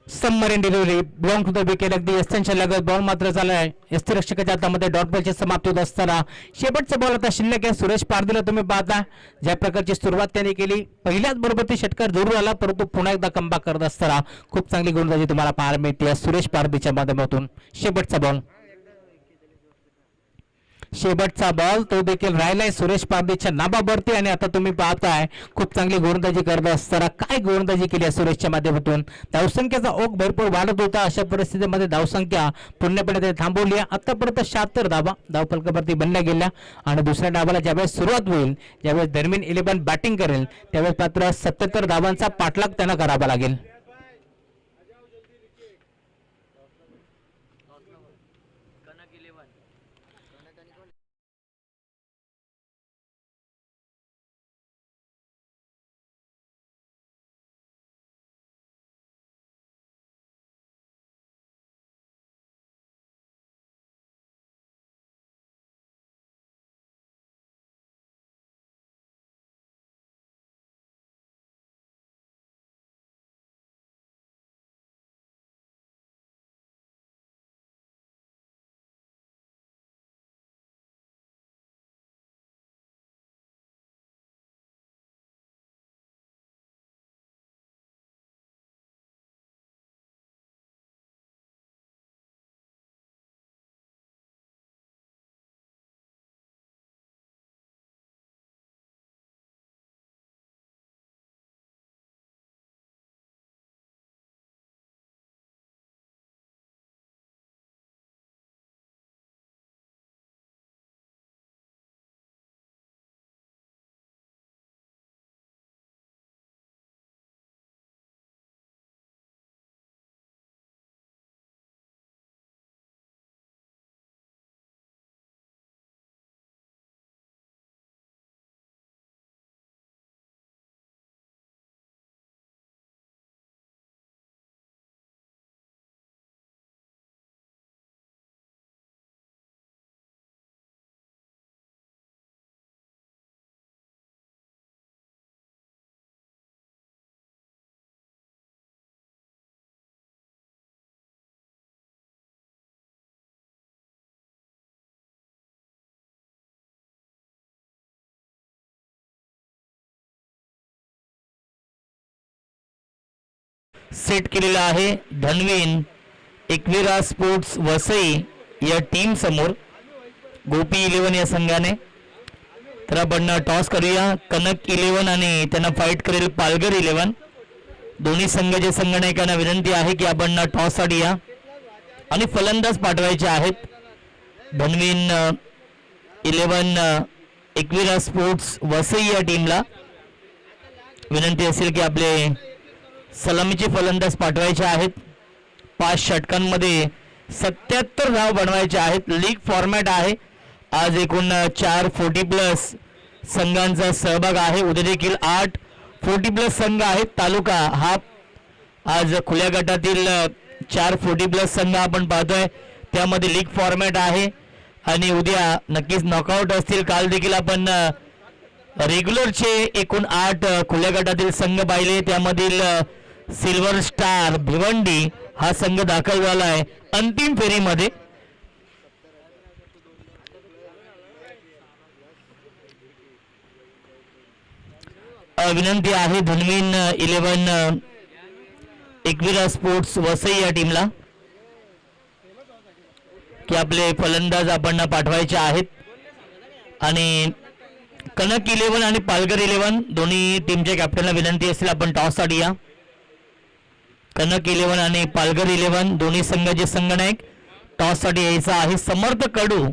सबमरीन डिलिव्हरी ब्लॉंग टू द विकेट. अगदी यस्त्यांच्या लगत बॉल मात्र चाललाय यस्ती रक्षकाच्या हातामध्ये डॉट बॉलची समाप्ती होत असताना शेवटचा बॉल आता शिल्लक आहे. सुरेश पारदीला तुम्ही पाहता ज्या प्रकारची सुरुवात त्यांनी केली पहिल्याच बरोबर ती षटकार जरूर आला परंतु पुन्हा एकदा कमबॅक करत असताना खूप चांगली गोलंदाजी तुम्हाला पाहायला मिळते सुरेश पारदीच्या माध्यमातून. शेवटचा बॉल शेवटचा बॉल तो देखील राहिलाय सुरेश पारदीच्या नाबावरती आणि आता तुम्ही पाहताय खूप चांगली गोलंदाजी करत असताना काय गोलंदाजी केली आहे सुरेशच्या माध्यमातून. धावसंख्येचा ओघ भरपूर वाढत होता अशा परिस्थितीमध्ये धावसंख्या पूर्णपणे ते थांबवली. आतापर्यंत 76 धावा धावफलकावरती बनल्या गेल्या आणि दुसऱ्या डावाला ज्यावेळेस सुरुवात होईल ज्यावेळेस दरम्यान 11 बॅटिंग करेल त्यावेळेस मात्र 77 धावांचा पाठलाग त्यांना करावा लागेल. सेट केलेला आहे धनवीन एकविरा स्पोर्ट्स वसई या टीम समोर गोपी 11 या संघाने. तर आपण टॉस करूया. कनक 11 आणि त्यांना फाईट करेल पालघर 11. दोन्ही संघाचे संघनायकांना विनंती आहे की आपण टॉस साठी या आणि फलंदाज पाठवायचे आहेत. धनवीन 11 एकविरा स्पोर्ट्स वसई या टीमला विनंती असेल की आपले सलामीचे फलंदाज पाठवायचे आहेत. 5 षटकांमध्ये 77 धाव बनवायचे आहेत. लीग फॉर्मॅट आहे. आज एकूण 4 40+ संघांचा सहभाग आहे. उद्या देखील 8 40+ संघ आहेत. तालुका हा आज खुल्या गटातील 4 40+ संघ आपण पाहतोय त्यामध्ये लीग फॉर्मॅट आहे आणि उद्या नक्कीच नॉकआउट असतील. काल देखील आपण रेग्युलरचे एकूण 8 खुल्या गटातील संघ पाहिले त्यामधील सिल्वर स्टार भिवंडी हा संघ दाखल झाला आहे अंतिम फेरीमध्ये. विनंती आहे धनवीन 11 एकविरा स्पोर्ट्स वसई या टीमला की आपले फलंदाज आपण पाठवायचे आहेत आणि कनक 11 आणि पालघर 11 दोन्ही टीमच्या कॅप्टनला विनंती असेल आपण टॉस साठी या. कनक 11 आणि पालघर 11 दोन्ही संघाचे संघनायक टॉस साठी यायचा आहे. समर्थ कडू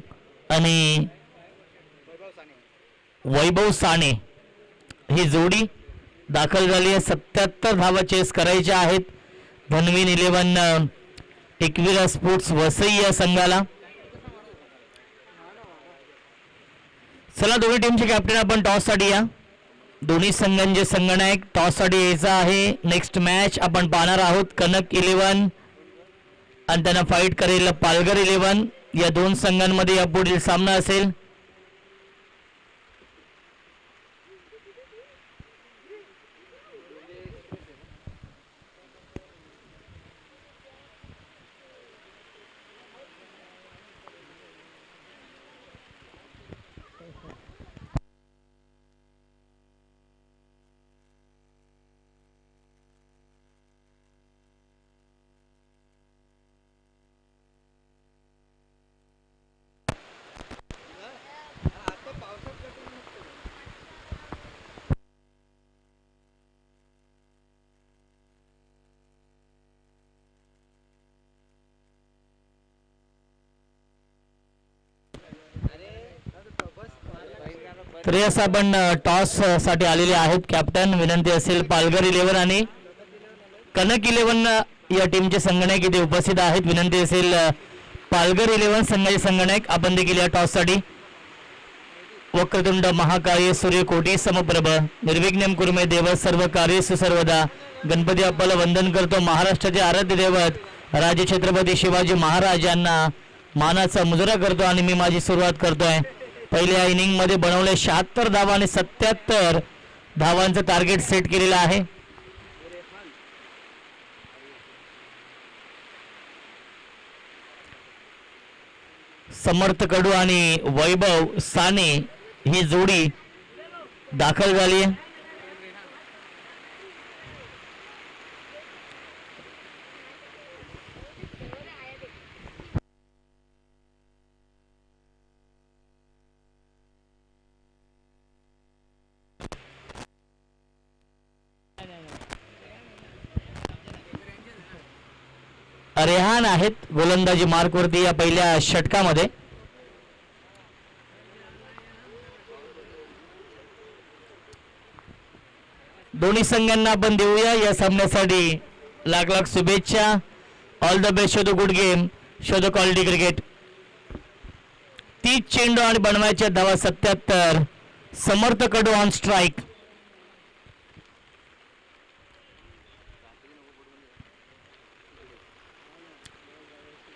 आणि वैभव साने ही जोडी दाखल झाली आहे. 77 धावा चेस करायच्या आहेत धनवीन 11 एकविरा स्पोर्ट्स वसई या संघाला. चला दोन्ही टीमचे कॅप्टन आपण टॉससाठी या. दोन्ही संघांचे संगणक टॉससाठी यायचा आहे. नेक्स्ट मॅच आपण पाहणार आहोत कनक 11 आणि त्यांना फाईट करेल पालघर 11. या दोन संघांमध्ये यापुढील सामना असेल. तर यास आपण टॉस साठी आलेले आहेत. कॅप्टन विनंती असेल पालघर 11 आणि कनक 11 या टीमचे संगणक इथे उपस्थित आहेत. विनंती असेल पालघर 11 संघाचे संगणक आपण देखील या टॉस साठी. वक्रतुंड महाकाय सूर्यकोटी समप्रभ निर्विघ्नम कुर्मे देव सर्व कार्येषु सर्वदा. गणपती बाप्पाला वंदन करतो. महाराष्ट्राचे आराध्य दैवत राजे छत्रपती शिवाजी महाराजांना मानाचा मुजरा करतो आणि मी माझी सुरुवात करतोय. पहिल्या इनिंग मध्ये बनवले 76 धावा आणि 77 धावांचं टार्गेट सेट केलेलं आहे. समर्थ कडू आणि वैभव साने ही जोडी दाखल झाली आहे. रेहान आहेत गोलंदाजी मार्कवरती या पहिल्या षटकामध्ये. दोन्ही संघांना आपण देऊया या सामन्यासाठी लाख लाख शुभेच्छा. All the best. शोधो गुड गेम. शोधो क्वालिटी क्रिकेट. 30 चेंडू आणि बनवायच्या धावा 77. Samarth Kadu on strike.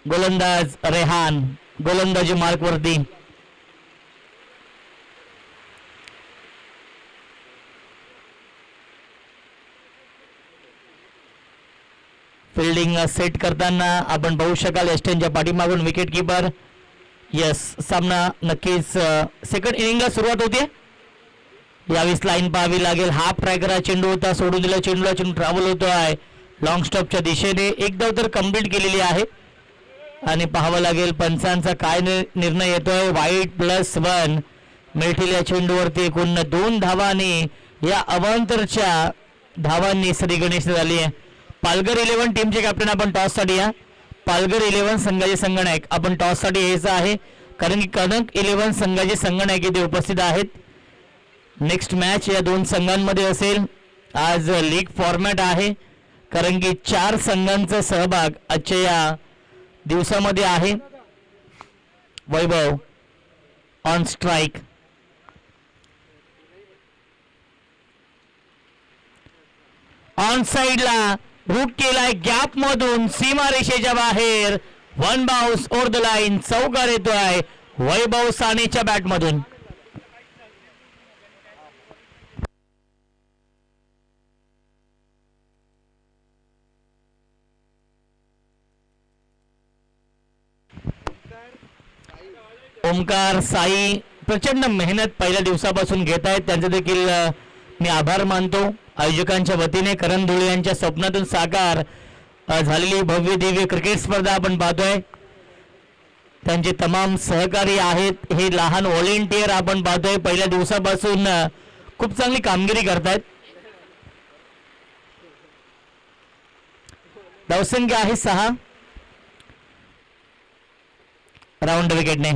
गोलंदाज रेहान गोलंदाजी मार्कवरती. फिल्डिंग सेट करताना आपण पाहू शकाल एस्टनच्या पाठीमागून विकेट किपर. यस सामना नक्कीच सेकंड इनिंगला सुरुवात होते. यावेळेस लाईन पाहावी लागेल. हाफ ट्रॅकर हा चेंडू होता. सोडून दिला चेंडूला. चेंडू ट्रॅव्हल होतो आहे लॉंग स्टॉपच्या दिशेने. एक धाव तर कंप्लीट केलेली आहे आणि पाहावं लागेल पंचांचा काय निर्णय येतोय. वाईट +1 मिळतील या चेंडूवरती. एकूण 2 धावांनी या अवांतरच्या धावांनी सरी गणेश झाली आहे. पालघर 11 टीमचे कॅप्टन आपण टॉस साठी या. पालघर 11 संघाचे संगणक आपण टॉस साठी यायचं आहे कारण की कनक 11 संघाचे संगणक इथे उपस्थित आहेत. नेक्स्ट मॅच या दोन संघांमध्ये असेल. आज लीग फॉर्मॅट आहे कारण की 4 संघांचा सहभाग आजच्या या दिवसामध्ये आहे. वैभव ऑन स्ट्राईक. ऑन साइडला रूट केलाय गॅप मधून सीमारेषेच्या बाहेर. 1 बाउन्स ओव्हर द लाईन. चौकार येतोय वैभव सानेच्या बॅट मधून. ओमकार साई प्रचंड मेहनत पहिल्या दिवसापासून घेत आहेत. त्यांचे देखील मी आभार मानतो. आयोजकांच्या वतीने करण धुळे यांच्या स्वप्नातून साकार झालेली भव्य दिव्य क्रिकेट स्पर्धा आपण पाहतोय. त्यांचे तमाम सहकारी आहेत. हे लहान व्हॉलेंटियर आपण पाहतोय पहिल्या दिवसापासून खूप चांगली कामगिरी करतायत. धावसंख्या आहे 6. राऊंड विकेटने.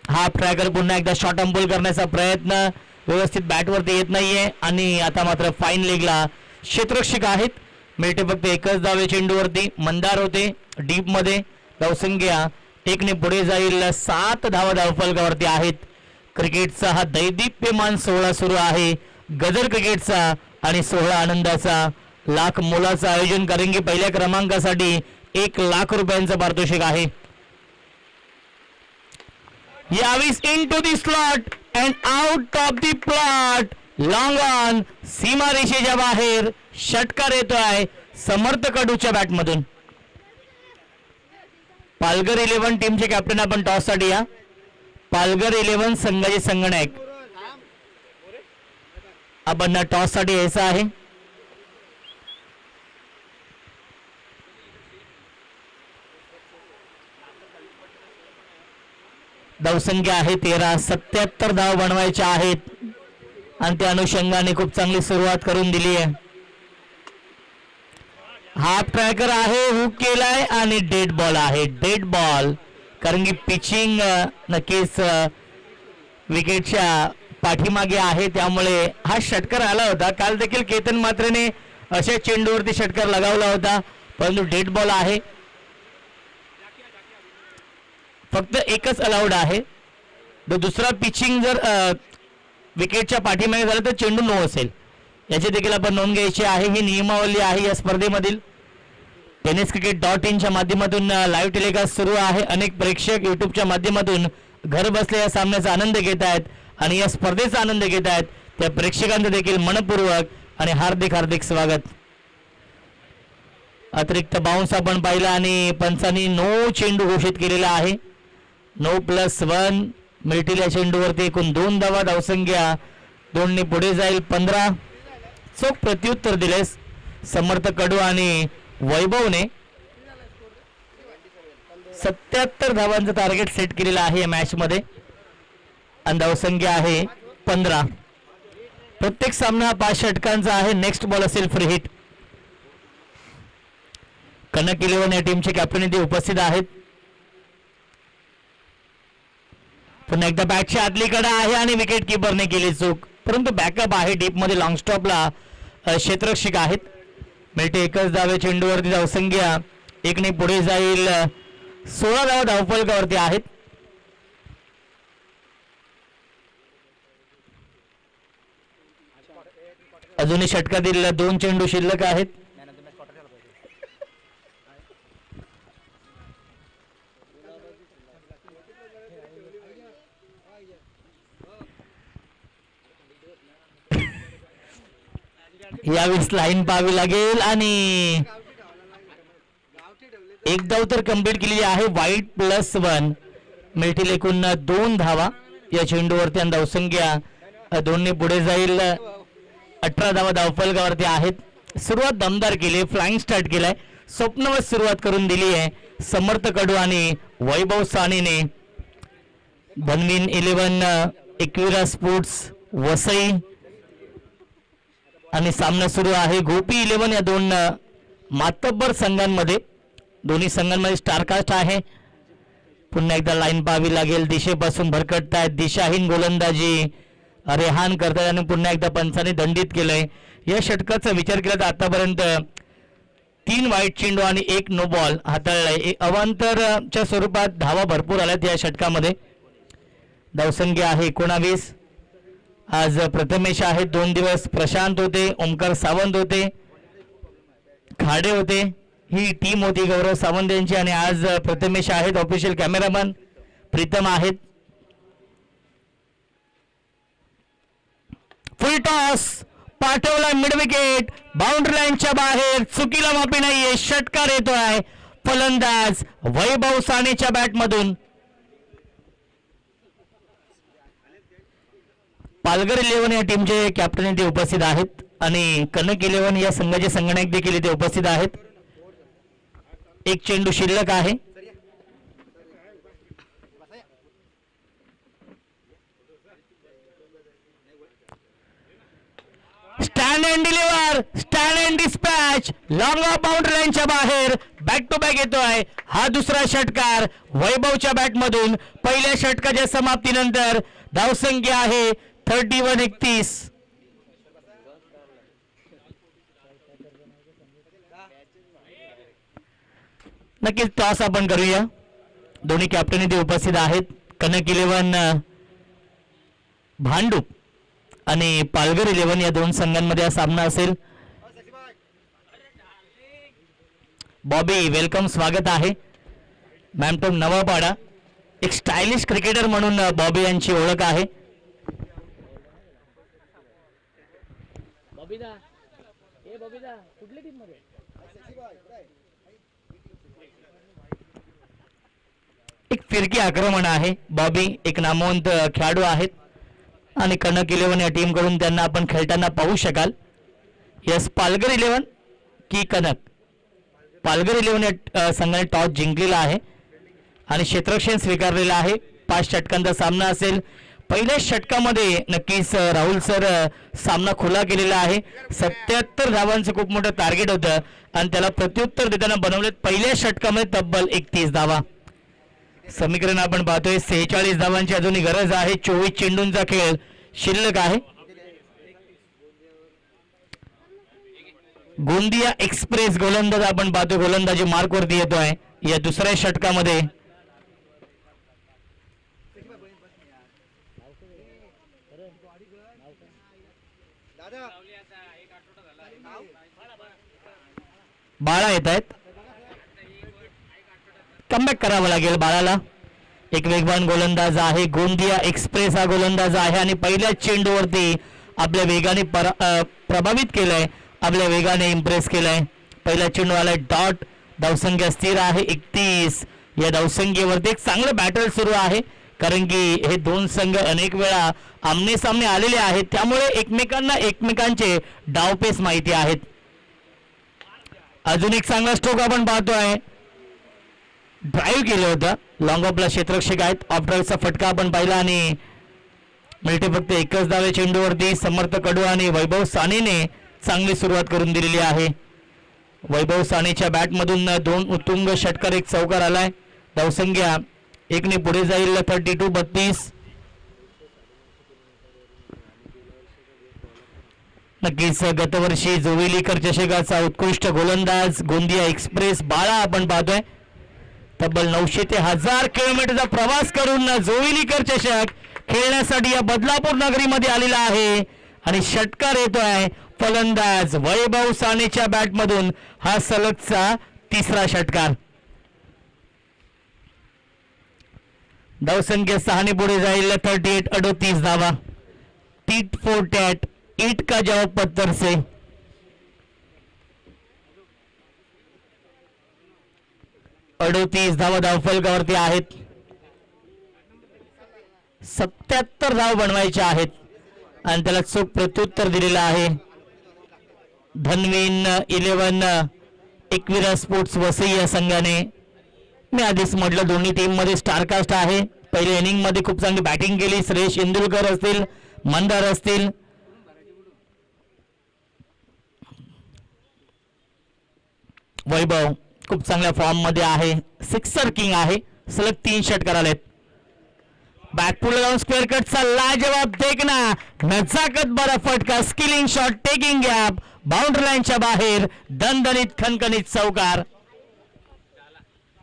हाफ ट्रॅकर पुन्हा एकदा शॉर्ट अंबोल करण्याचा प्रयत्न. व्यवस्थित बॅटवरती येत नाहीये आणि आता मात्र फाईन लेगला क्षेत्ररक्षक आहेत. मिळते फक्त एकच धाव या चेंडूवरती. मंदार होते डीप मध्ये. धावसंख्या 1 पुढे जाईल. 7 धावा धावफलकावरती आहेत. क्रिकेटचा हा दैदिप्यमान सोहळा सुरू आहे. गदर क्रिकेटचा आणि सोहळा आनंदाचा. लाख मोलाचं आयोजन कारण की पहिल्या क्रमांकासाठी 1 लाख रुपयांचं पारितोषिक आहे. यावीस into the slot and out of the plot. Long on. सीमा रेषेच्या बाहेर षटकार येतोय समर्थ कडूच्या बॅटमधून. पालघर 11 टीमचे कॅप्टन आपण टॉस साठी या. पालघर 11 संघाचे संगणक आपण टॉस साठी यायचं आहे. धावसंख्या आहे 13. 77 धाव बनवायच्या आहेत आणि त्या अनुषंगाने खूप चांगली सुरुवात करून दिली आहे. हाफ ट्रॅकर आहे. हुक केलाय आणि डेड बॉल आहे. डेड बॉल कारण की पिचिंग नक्कीच विकेटच्या पाठीमागे आहे त्यामुळे हा षटकार आला होता. काल देखील केतन मात्रेने अशा चेंडूवरती षटकार लगावला होता परंतु डेड बॉल आहे. फक्त एकच अलाउड आहे. दुसरा पिचिंग जर विकेटच्या पाठीमागे झालं तर चेंडू नो असेल. याची देखील आपण नोंद घ्यायची आहे. ही नियमावली आहे या स्पर्धेमधील. tenniscricket.in च्या माध्यमातून लाईव्ह टेलिकास्ट सुरू आहे. अनेक प्रेक्षक युट्यूबच्या माध्यमातून घर बसल्या या सामन्याचा आनंद घेत आहेत आणि या स्पर्धेचा आनंद घेत आहेत. त्या प्रेक्षकांचं देखील मनपूर्वक आणि हार्दिक हार्दिक स्वागत. अतिरिक्त बाउन्स आपण पाहिला आणि पंचांनी नो चेंडू घोषित केलेला आहे. 9+1 मिळतील या चेंडूवरती. एकूण 2 धावा. धावसंख्या 2 पुढे जाईल. 15. चोख प्रत्युत्तर दिले समर्थ कडू आणि वैभवने. 77 धावांचं टार्गेट सेट केलेलं आहे या मॅच मध्ये आणि धावसंख्या आहे 15. प्रत्येक सामना 5 षटकांचा आहे. नेक्स्ट बॉल असेल फ्री हिट. कनक 11 या टीमचे कॅप्टन इथे उपस्थित आहेत. पुन्हा एकदा बॅटच्या आतलीकडे आहे आणि विकेट किपरने केली चूक परंतु बॅकअप आहे. डीप मध्ये लॉंग स्टॉपला क्षेत्ररक्षक आहेत. मिळते एकच धावे चेंडूवरती. धावसंख्या 1 पुढे जाईल. 16 धावा धावफलकावरती आहेत. अजूनही षटकातील 2 चेंडू शिल्लक आहेत. यावेळेस लाईन पाहावी लागेल आणि एक धाव तर कंप्लीट केलेली आहे. वाईट +1 मिळतील. एकूण 2 धावा या चेंडूवरती आणि धावसंख्या 2 पुढे जाईल. 18 धावा धावफलकावरती आहेत. सुरुवात दमदार केली. फ्लाइंग स्टार्ट केलाय. स्वप्नवत सुरुवात करून दिली आहे समर्थ कडू आणि वैभव सानेने. धनवीन 11 एकविरा स्पोर्ट्स वसई आणि सामना सुरू आहे. गोपी 11 या 2 मातब्बर संघांमध्ये. दोन्ही संघांमध्ये स्टारकास्ट आहे. पुन्हा एकदा लाईन पाहावी लागेल. दिशेपासून भरकटतायत. दिशाहीन गोलंदाजी रेहान करतायत आणि पुन्हा एकदा पंचाने दंडित केलंय. या षटकाचा विचार केला तर आतापर्यंत 3 वाईट चेंडू आणि 1 नो बॉल हाताळलाय. अवांतरच्या स्वरूपात धावा भरपूर आल्यात या षटकामध्ये. धावसंख्या आहे 19. आज प्रथमेश आहेत. 2 दिवस प्रशांत होते. ओमकार सावंत होते. खाडे होते. ही टीम होती गौरव सावंत यांची आणि आज प्रथमेश आहेत. ऑफिशियल कॅमेरामन प्रीतम आहेत. फुल टॉस पाठवला. Mid wicket. बाउंड्री लाईनच्या बाहेर. चुकीला माफी नाहीये. षटकार येतोय. फलंदाज वैभव सानेच्या बॅटमधून. पालघर 11 या टीमचे कॅप्टन इथे उपस्थित आहेत आणि कनक 11 या संघाचे संगणक देखील इथे उपस्थित आहेत. 1 चेंडू शिल्लक आहे. Stand and deliver. Stand and dispatch. Long of boundary लाईनच्या बाहेर. बॅक टू बॅक येतोय. हा दुसरा षटकार वैभवच्या बॅटमधून. पहिल्या षटकाच्या समाप्तीनंतर धावसंख्या आहे 31-31. नक्कीच टॉस आपण करूया. दोन्ही कॅप्टन इथे उपस्थित आहेत. कनक 11 भांडूप आणि पालघर 11 या दोन संघांमध्ये हा सामना असेल. बॉबी वेलकम, स्वागत आहे. मॅमटोम नवापाडा, एक स्टायलिश क्रिकेटर म्हणून बॉबी यांची ओळख आहे. एक फिरकी आक्रमण आहे. बॉबी एक नामवंत खेळाडू आहेत आणि कनक 11 या टीम कडून त्यांना आपण खेळताना पाहू शकाल. यस, पालघर 11 की कनक? पालघर 11 या संघाने टॉस जिंकलेला आहे आणि क्षेत्ररक्षण स्वीकारलेलं आहे. 5 षटकांचा सामना असेल. पहिल्या षटकामध्ये नक्कीच राहुल सर सामना खुला केलेला आहे. 77 धावांचं खूप मोठं टार्गेट होतं आणि त्याला प्रत्युत्तर देताना बनवलेत पहिल्या षटकामध्ये तब्बल 31 धावा. समीकरण आपण पाहतोय 46 धावांची अजूनही गरज आहे. 24 चेंडूंचा खेळ शिल्लक आहे. गोंदिया एक्सप्रेस गोलंदाज आपण पाहतोय, गोलंदाजी मार्कवरती येतोय या दुसऱ्या षटकामध्ये. बाळा येत आहेत. कमबॅक करावं लागेल बाळाला. एक वेगवान गोलंदाज आहे. गोंदिया एक्सप्रेस हा गोलंदाज आहे आणि पहिल्याच चेंडूवरती आपल्या वेगाने प्रभावित केलंय, आपल्या वेगाने इम्प्रेस केलंय. पहिला चेंडू आलाय डॉट. धावसंख्या स्थिर आहे 31. या धावसंख्येवरती एक चांगलं बॅटल सुरू आहे, कारण की हे दोन संघ अनेक वेळा आमने सामने आलेले आहेत, त्यामुळे एकमेकांना एकमेकांचे डावपेच माहिती आहेत. अजून एक चांगला स्ट्रोक आपण पाहतोय. ड्राईव्ह केलं होतं. लॉंग ऑफला क्षेत्ररक्षक आहेत. ऑफ ड्राईव्हचा फटका आपण पाहिला आणि मिळते फक्त एकच धाव चेंडूवरती. समर्थ कडू आणि वैभव सानेने चांगली सुरुवात करून दिलेली आहे. वैभव सानेच्या बॅटमधून 2 उत्तुंग षटकार, एक चौकार आलाय. धावसंख्या 1ने पुढे जाईल 32-32. नक्कीच गतवर्षी जोवेलीकर चषकाचा उत्कृष्ट गोलंदाज गोंदिया एक्सप्रेस बाळा आपण पाहतोय. तब्बल 900 ते 1000 किलोमीटरचा प्रवास करून जोवेलीकर चषक खेळण्यासाठी या बदलापूर नगरीमध्ये आलेला आहे आणि षटकार येतोय. फलंदाज वैभव सानेच्या बॅटमधून हा सलगचा 3रा षटकार. धावसंख्या 6ने पुढे जाईल 38 धावा. टीट फॉर टॅट, ईट का जवाब पत्थर से. अडोतीस धावा धावफलकावरती आहेत. 77 धाव बनवायच्या आहेत आणि त्याला चोख प्रत्युत्तर दिलेलं आहे. धनवीन 11 एकविरा स्पोर्ट्स वसई या संघाने, मी आधीच म्हटलं दोन्ही टीम मध्ये स्टारकास्ट आहे. पहिल्या इनिंग मध्ये खूप चांगली बॅटिंग केली. सुरेश इंदुलकर असतील, मंदार असतील. वैभव खूप चांगल्या फॉर्म मध्ये आहे. सिक्सर किंग आहे. सलग 3 षटकार आलेत. बॅकपुढे जाऊन स्क्वेअर कटचा लाजवाब देखना, नजाकत बरा फटका, skilling shot, taking gap, boundary लाईनच्या बाहेर, दणदणीत खणखणीत चौकार.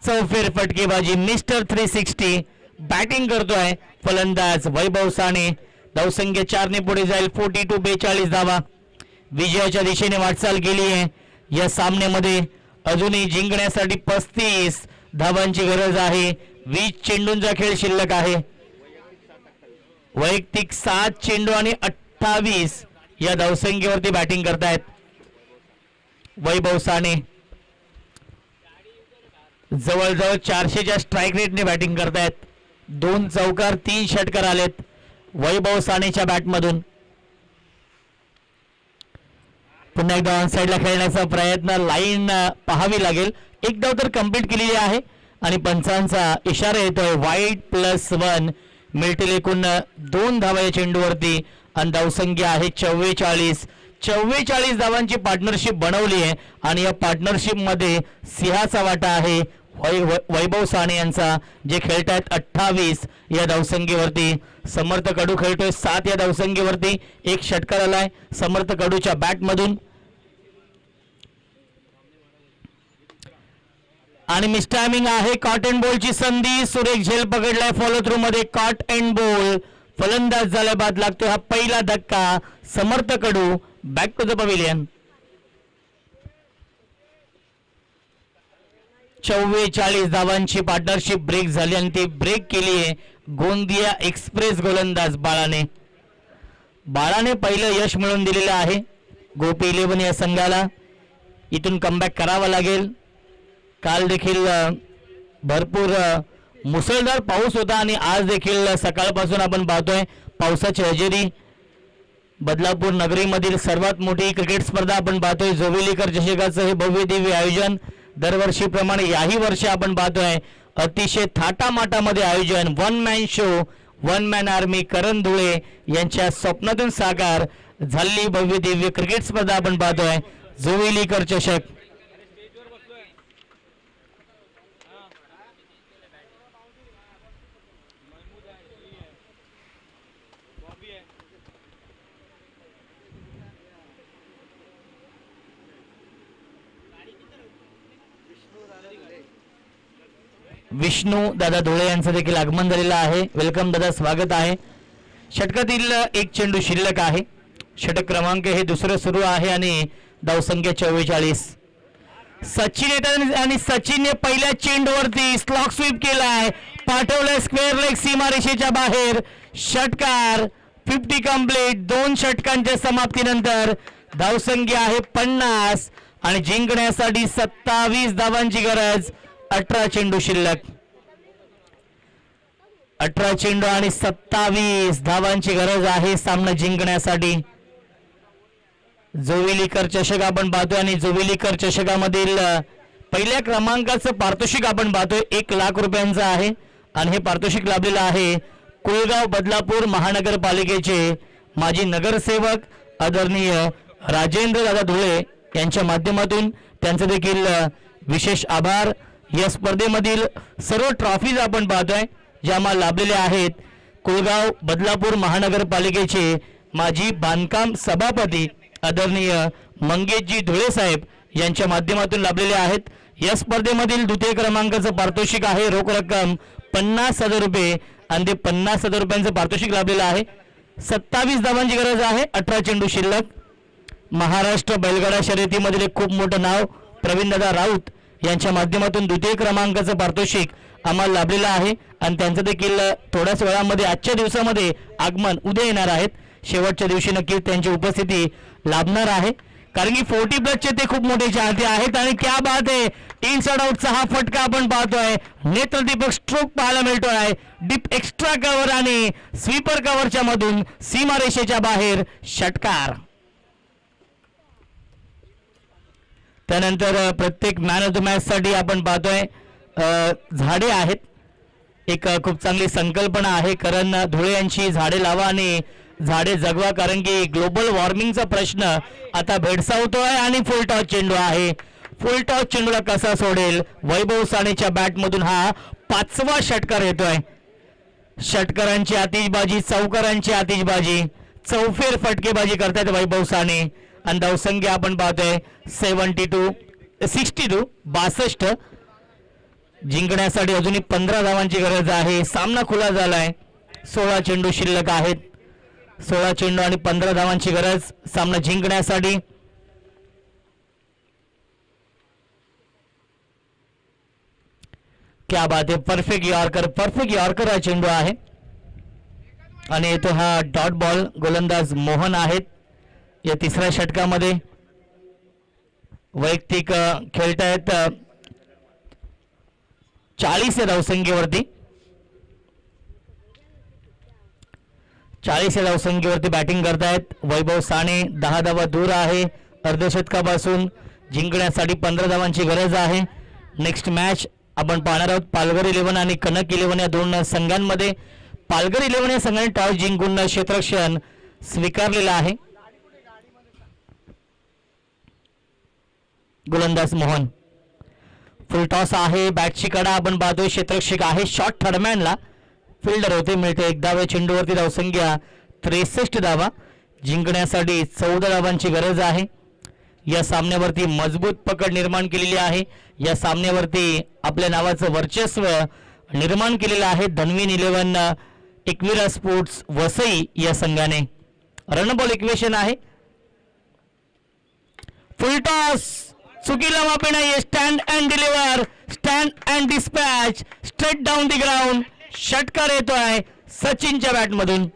चौफेर फटकेबाजी, मिस्टर 360 बॅटिंग करतोय फलंदाज वैभव साने. धावसंख्या 4ने पुढे जाईल 42 धावा. विजयाच्या दिशेने वाटचाल केली आहे. या सामन्यामध्ये अजूनही जिंकण्यासाठी 35 धावांची गरज आहे. 20 चेंडूंचा खेळ शिल्लक आहे. वैयक्तिक 7 चेंडू आणि 28 या धावसंख्येवरती बॅटिंग करतायत वैभव साने. जवळजवळ 400च्या स्ट्राईक रेटने बॅटिंग करतायत. 2 चौकार, 3 षटकार आलेत वैभव सानेच्या बॅटमधून. पुन्हा एकदा ऑन साईडला खेळण्याचा प्रयत्न, लाईन पाहावी लागेल. एक धाव तर कंप्लीट केलेली आहे आणि पंचांचा इशारा येतोय वाईट +1. मिळतील एकूण 2 धावा या चेंडूवरती आणि धावसंख्या आहे 44 धावांची पार्टनरशिप बनवली आहे आणि या पार्टनरशिप मध्ये सिंहाचा वाटा आहे वैभव साने यांचा, जे खेळतायत 28 या धावसंख्येवरती. समर्थ कडू खेळतोय 7 या धावसंख्येवरती. एक षटकार आलाय समर्थ कडूच्या बॅटमधून आणि मिस टायमिंग आहे. कॉट अँड बॉलची संधी. सुरेख झेल पकडलाय फॉलो थ्रू मध्ये. कॉट अँड बॉल फलंदाज झाल्या बाद लागतो हा पहिला धक्का. समर्थ कडू बॅक टू द पवेलियन. 44 धावांची पार्टनरशिप ब्रेक झाली आणि ती ब्रेक केली आहे गोंदिया एक्सप्रेस गोलंदाज बाळाने पहिलं यश मिळवून दिलेलं आहे गोपी 11 या संघाला. इथून कमबॅक करावा लागेल. काल देखील भरपूर मुसळधार पाऊस होता आणि आज देखील सकाळपासून आपण पाहतोय पावसाची हजेरी. बदलापूर नगरीमधील सर्वात मोठी क्रिकेट स्पर्धा आपण पाहतोय. जोवेलीकर चषकाचं हे भव्य दिव्य आयोजन दरवर्षीप्रमाणे याही वर्षी आपण पाहतोय अतिशय थाटामाटामध्ये आयोजन. One man show, one man army Karan Dhule यांच्या स्वप्नातून साकार झालेली भव्य दिव्य क्रिकेट स्पर्धा आपण पाहतोय जोवेलीकर चषक. विष्णू दादा धुळे यांचं देखील आगमन झालेलं आहे. वेलकम दादा, स्वागत आहे. षटकातील एक चेंडू शिल्लक आहे. षटक क्रमांक हे दुसरं सुरू आहे आणि धावसंख्या 44. सचिन येतात आणि सचिनने पहिल्या चेंडूवरती स्लॉक स्वीप केलाय. पाठवलंय स्क्वेअर लेग सीमारेषेच्या बाहेर. षटकार 50 कंप्लीट. 2 षटकांच्या समाप्तीनंतर धावसंख्या आहे 50 आणि जिंकण्यासाठी 27 धावांची गरज. 18 चेंडू शिल्लक. 18 चेंडू आणि 27 धावांची गरज आहे सामना जिंकण्यासाठी. जोवेलीकर चषक आपण पाहतोय आणि जोवेलीकर चषकामधील पहिल्या क्रमांकाचं पारितोषिक आपण पाहतोय 1 लाख रुपयांचं आहे आणि हे पारितोषिक लाभलेलं आहे कुळगाव बदलापूर महानगरपालिकेचे माजी नगरसेवक आदरणीय राजेंद्र दादा धुळे यांच्या माध्यमातून. त्यांचं देखील विशेष आभार. या स्पर्धेमधील सर्व ट्रॉफीज आपण पाहतोय ज्या आम्हाला लाभलेल्या आहेत कुळगाव बदलापूर महानगरपालिकेचे माजी बांधकाम सभापती आदरणीय मंगेशजी धुळे साहेब यांच्या माध्यमातून लाभलेले आहेत. या स्पर्धेमधील द्वितीय क्रमांकाचं पारितोषिक आहे रोख रक्कम 50,000 रुपये आणि ते 50,000 रुपयांचं पारितोषिक लाभलेलं आहे. 27 धावांची गरज आहे. 18 चेंडू शिल्लक. महाराष्ट्र बैलगाडा शर्यतीमधील एक खूप मोठं नाव प्रवीणदादा राऊत यांच्या माध्यमातून द्वितीय क्रमांकाचं पारितोषिक आम्हाला लाभलेलं आहे आणि त्यांचं देखील थोड्याच वेळामध्ये आजच्या दिवसामध्ये आगमन उद्या येणार आहेत. शेवटच्या दिवशी नक्कीच त्यांची उपस्थिती लाभणार आहे कारण की 40+ ते खूप मोठे चाहते आहेत आणि क्या बात आहे. इनसाइड आउटचा हा फटका आपण पाहतोय. नेत्रदीपक स्ट्रोक पाहायला मिळतोय. डीप एक्स्ट्रा कव्हर आणि स्वीपर कव्हरच्या मधून सीमारेषेच्या बाहेर षटकार. त्यानंतर प्रत्येक मॅन ऑफ द मॅच साठी आपण पाहतोय झाडे आहेत. एक खूप चांगली संकल्पना आहे. करण धुळे यांची झाडे लावा आणि झाडे जगवा कारण की ग्लोबल वॉर्मिंगचा प्रश्न आता भेडसावतोय आणि फुल टॉस चेंडू आहे. फुल टॉस चेंडूला कसा सोडेल. वैभव सानेच्या बॅटमधून हा 5वा षटकार येतोय. षटकारांची आतिषबाजी, चौकारांची आतिषबाजी, चौफेर फटकेबाजी करतायत वैभव साने आणि धावसंख्या आपण पाहतोय 62. जिंकण्यासाठी अजूनही 15 धावांची गरज आहे. सामना खुला झालाय. 16 चेंडू शिल्लक आहेत. 16 चेंडू आणि 15 धावांची गरज सामना जिंकण्यासाठी. क्या बात आहे. परफेक्ट यॉर्कर हा चेंडू आहे आणि येतो हा डॉट बॉल. गोलंदाज मोहन आहेत या तिसऱ्या षटकामध्ये. वैयक्तिक खेळतायत 40 या धावसंख्येवरती. 40 या धावसंख्येवरती बॅटिंग करतायत वैभव साने. 10 धावा दूर आहे अर्धशतकापासून. जिंकण्यासाठी 15 धावांची गरज आहे. नेक्स्ट मॅच आपण पाहणार आहोत पालघर 11 आणि कनक 11 या दोन संघांमध्ये. पालघर 11 या संघाने टॉस जिंकून क्षेत्ररक्षण स्वीकारलेलं आहे. गोलंदाज मोहन. फुल टॉस आहे, बॅटची कडा आपण पाहतोय, क्षेत्ररक्षक आहे, शॉट थर्डमॅनला फिल्डर होते, मिळते 1 धाव. चेंडूवरती धावसंख्या 63 धावा. जिंकण्यासाठी 14 धावांची गरज आहे. या सामन्यावरती मजबूत पकड निर्माण केलेली आहे. या सामन्यावरती आपल्या नावाचं वर्चस्व निर्माण केलेलं आहे धन्वीन 11 एकविरा स्पोर्ट्स वसई या संघाने. रनबॉल इक्वेशन आहे. फुल टॉस चुकीला माफी नाही. Stand and deliver, stand and dispatch, straight down the ground. षटकार येतोय सचिनच्या बॅटमधून.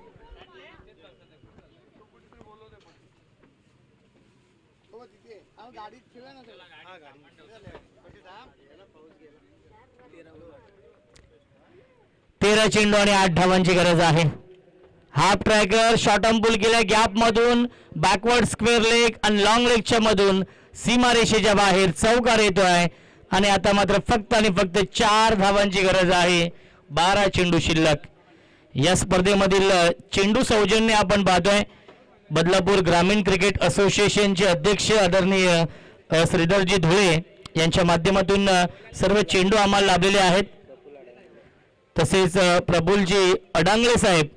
तेरा चेंडू आणि 8 धावांची गरज आहे. हाफ ट्रॅकर शॉर्ट अंपुल केल्या गॅप मधून, बॅकवर्ड स्क्वेअर लेग आणि लॉंग लेगच्या मधून सीमारेषेच्या बाहेर चौकार येतोय. आणि आता मात्र फक्त आणि फक्त 4 धावांची गरज आहे. 12 चेंडू शिल्लक. या स्पर्धेमधील चेंडू सौजन्य आपण पाहतोय बदलापूर ग्रामीण क्रिकेट असोसिएशनचे अध्यक्ष आदरणीय श्रीधरजी धुळे यांच्या माध्यमातून सर्व चेंडू आम्हाला लाभलेले आहेत. तसेच प्रफुल्लजी अडांगळे साहेब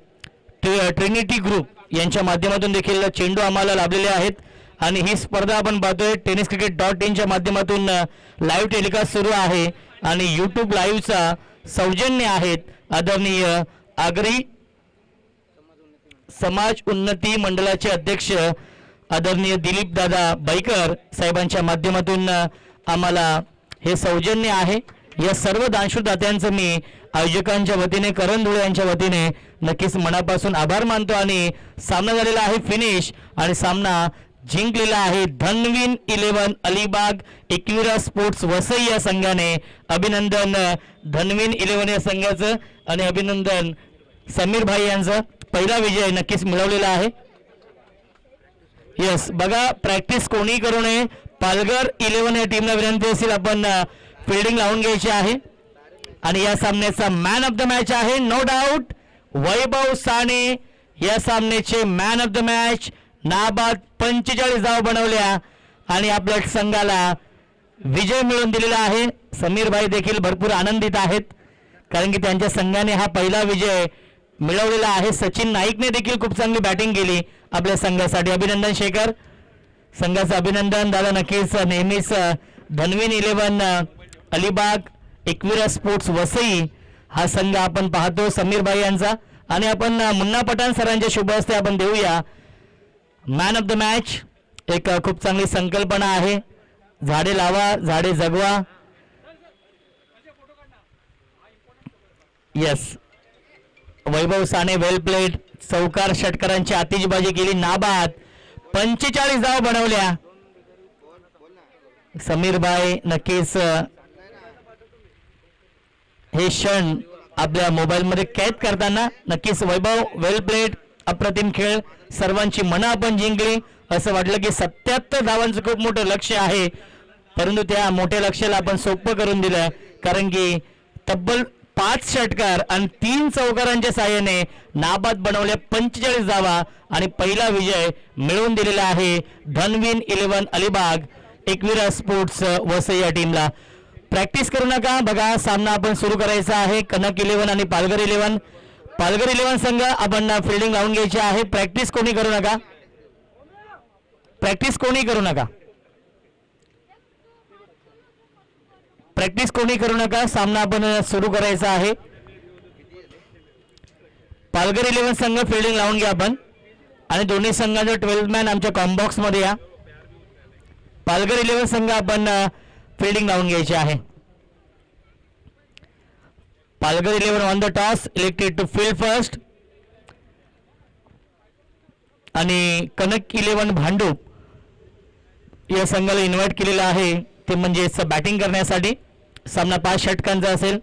ट्रिनिटी ग्रुप यांच्या माध्यमातून देखील चेंडू आम्हाला लाभलेले आहेत. आणि ही स्पर्धा आपण पाहतोय tenniscricket.in च्या माध्यमातून लाईव्ह टेलिकास्ट सुरू आहे. आणि यूट्यूब लाईव्हचा सौजन्य आहेत आदरणीय आगरी समाज उन्नती मंडळाचे अध्यक्ष आदरणीय दिलीप दादा बैकर साहेबांच्या माध्यमातून आम्हाला हे सौजन्य आहे. या सर्व दानशूरदात्यांचं मी आयोजकांच्या वतीने करण धुळे यांच्या वतीने नक्कीच मनापासून आभार मानतो. आणि सामना झालेला आहे फिनिश आणि सामना जिंकलेला आहे धन्वीन 11 अलिबाग एकविरा स्पोर्ट्स वसई या संघाने. अभिनंदन धन्वीन 11 या संघाचं आणि अभिनंदन समीर भाई यांचं. पहिला विजय नक्कीच मिळवलेला आहे. यस बघा प्रॅक्टिस कोणी करू नये. पालघर 11 या टीमला विनंती असेल आपण फिल्डिंग लावून घ्यायची आहे. आणि या सामन्याचा मॅन ऑफ द मॅच आहे नो डाऊट वैभव साने. या सामन्याचे मॅन ऑफ द मॅच. नाबाद 45 धावा बनवल्या आणि आपल्या संघाला विजय मिळवून दिलेला आहे. समीर भाई देखील भरपूर आनंदित आहेत कारण की त्यांच्या संघाने हा पहिला विजय मिळवलेला आहे. सचिन नाईकने देखील खूप चांगली बॅटिंग केली आपल्या संघासाठी. अभिनंदन शेखर, संघाचं अभिनंदन दादा. नक्कीच नेहमीच धन्वीन 11 अलिबाग एकविरा स्पोर्ट्स वसई हा संघ आपण पाहतो समीर भाई यांचा. आणि आपण मुन्ना पठाण सरांच्या शुभ हस्ते आपण देऊया मॅन ऑफ द मॅच. एक खूप चांगली संकल्पना आहे. झाडे लावा झाडे जगवा. यस वैभव साने वेल प्लेड. चौकार षटकारांची आतिषबाजी केली. नाबाद 45 धावा बनवल्या. समीर भाई नक्कीच हे क्षण आपल्या मोबाईल मध्ये कैद करताना नक्कीच वैभव वेल प्लेड. अप्रतिम खेळ. सर्वांची मनं आपण जिंकली. असं वाटलं की 77 धावांचं खूप मोठं लक्ष्य आहे परंतु त्या मोठ्या लक्ष्याला आपण सोपं करून दिलं कारण की तब्बल 5 षटकार आणि 3 चौकारांच्या साहाय्याने नाबाद बनवल्या 45 धावा आणि पहिला विजय मिळवून दिलेला आहे धन्वीन 11 अलिबाग एकविरा स्पोर्ट्स वसई या टीमला. प्रॅक्टिस करू नका. बघा सामना आपण सुरू करायचा आहे. कनक 11 आणि पालघर 11. पालघर 11 संघ आपण फिल्डिंग लावून घ्यायची आहे. प्रॅक्टिस कोणी करू नका. प्रॅक्टिस कोणी करू नका. प्रॅक्टिस कोणी करू नका. सामना आपण सुरू करायचा आहे. पालघर 11 संघ फिल्डिंग लावून घ्या आपण. आणि दोन्ही संघाचं 12 मॅन आमच्या कॉम्बॉक्स मध्ये या. पालघर 11 संघ आपण फिल्डिंग लावून घ्यायची आहे. Palghar 11 on the toss elected to field first. आणि कनक 11 भांडूप या संघाला इन्व्हाइट केलेला आहे ते म्हणजे बॅटिंग करण्यासाठी. सामना 5 षटकांचा असेल.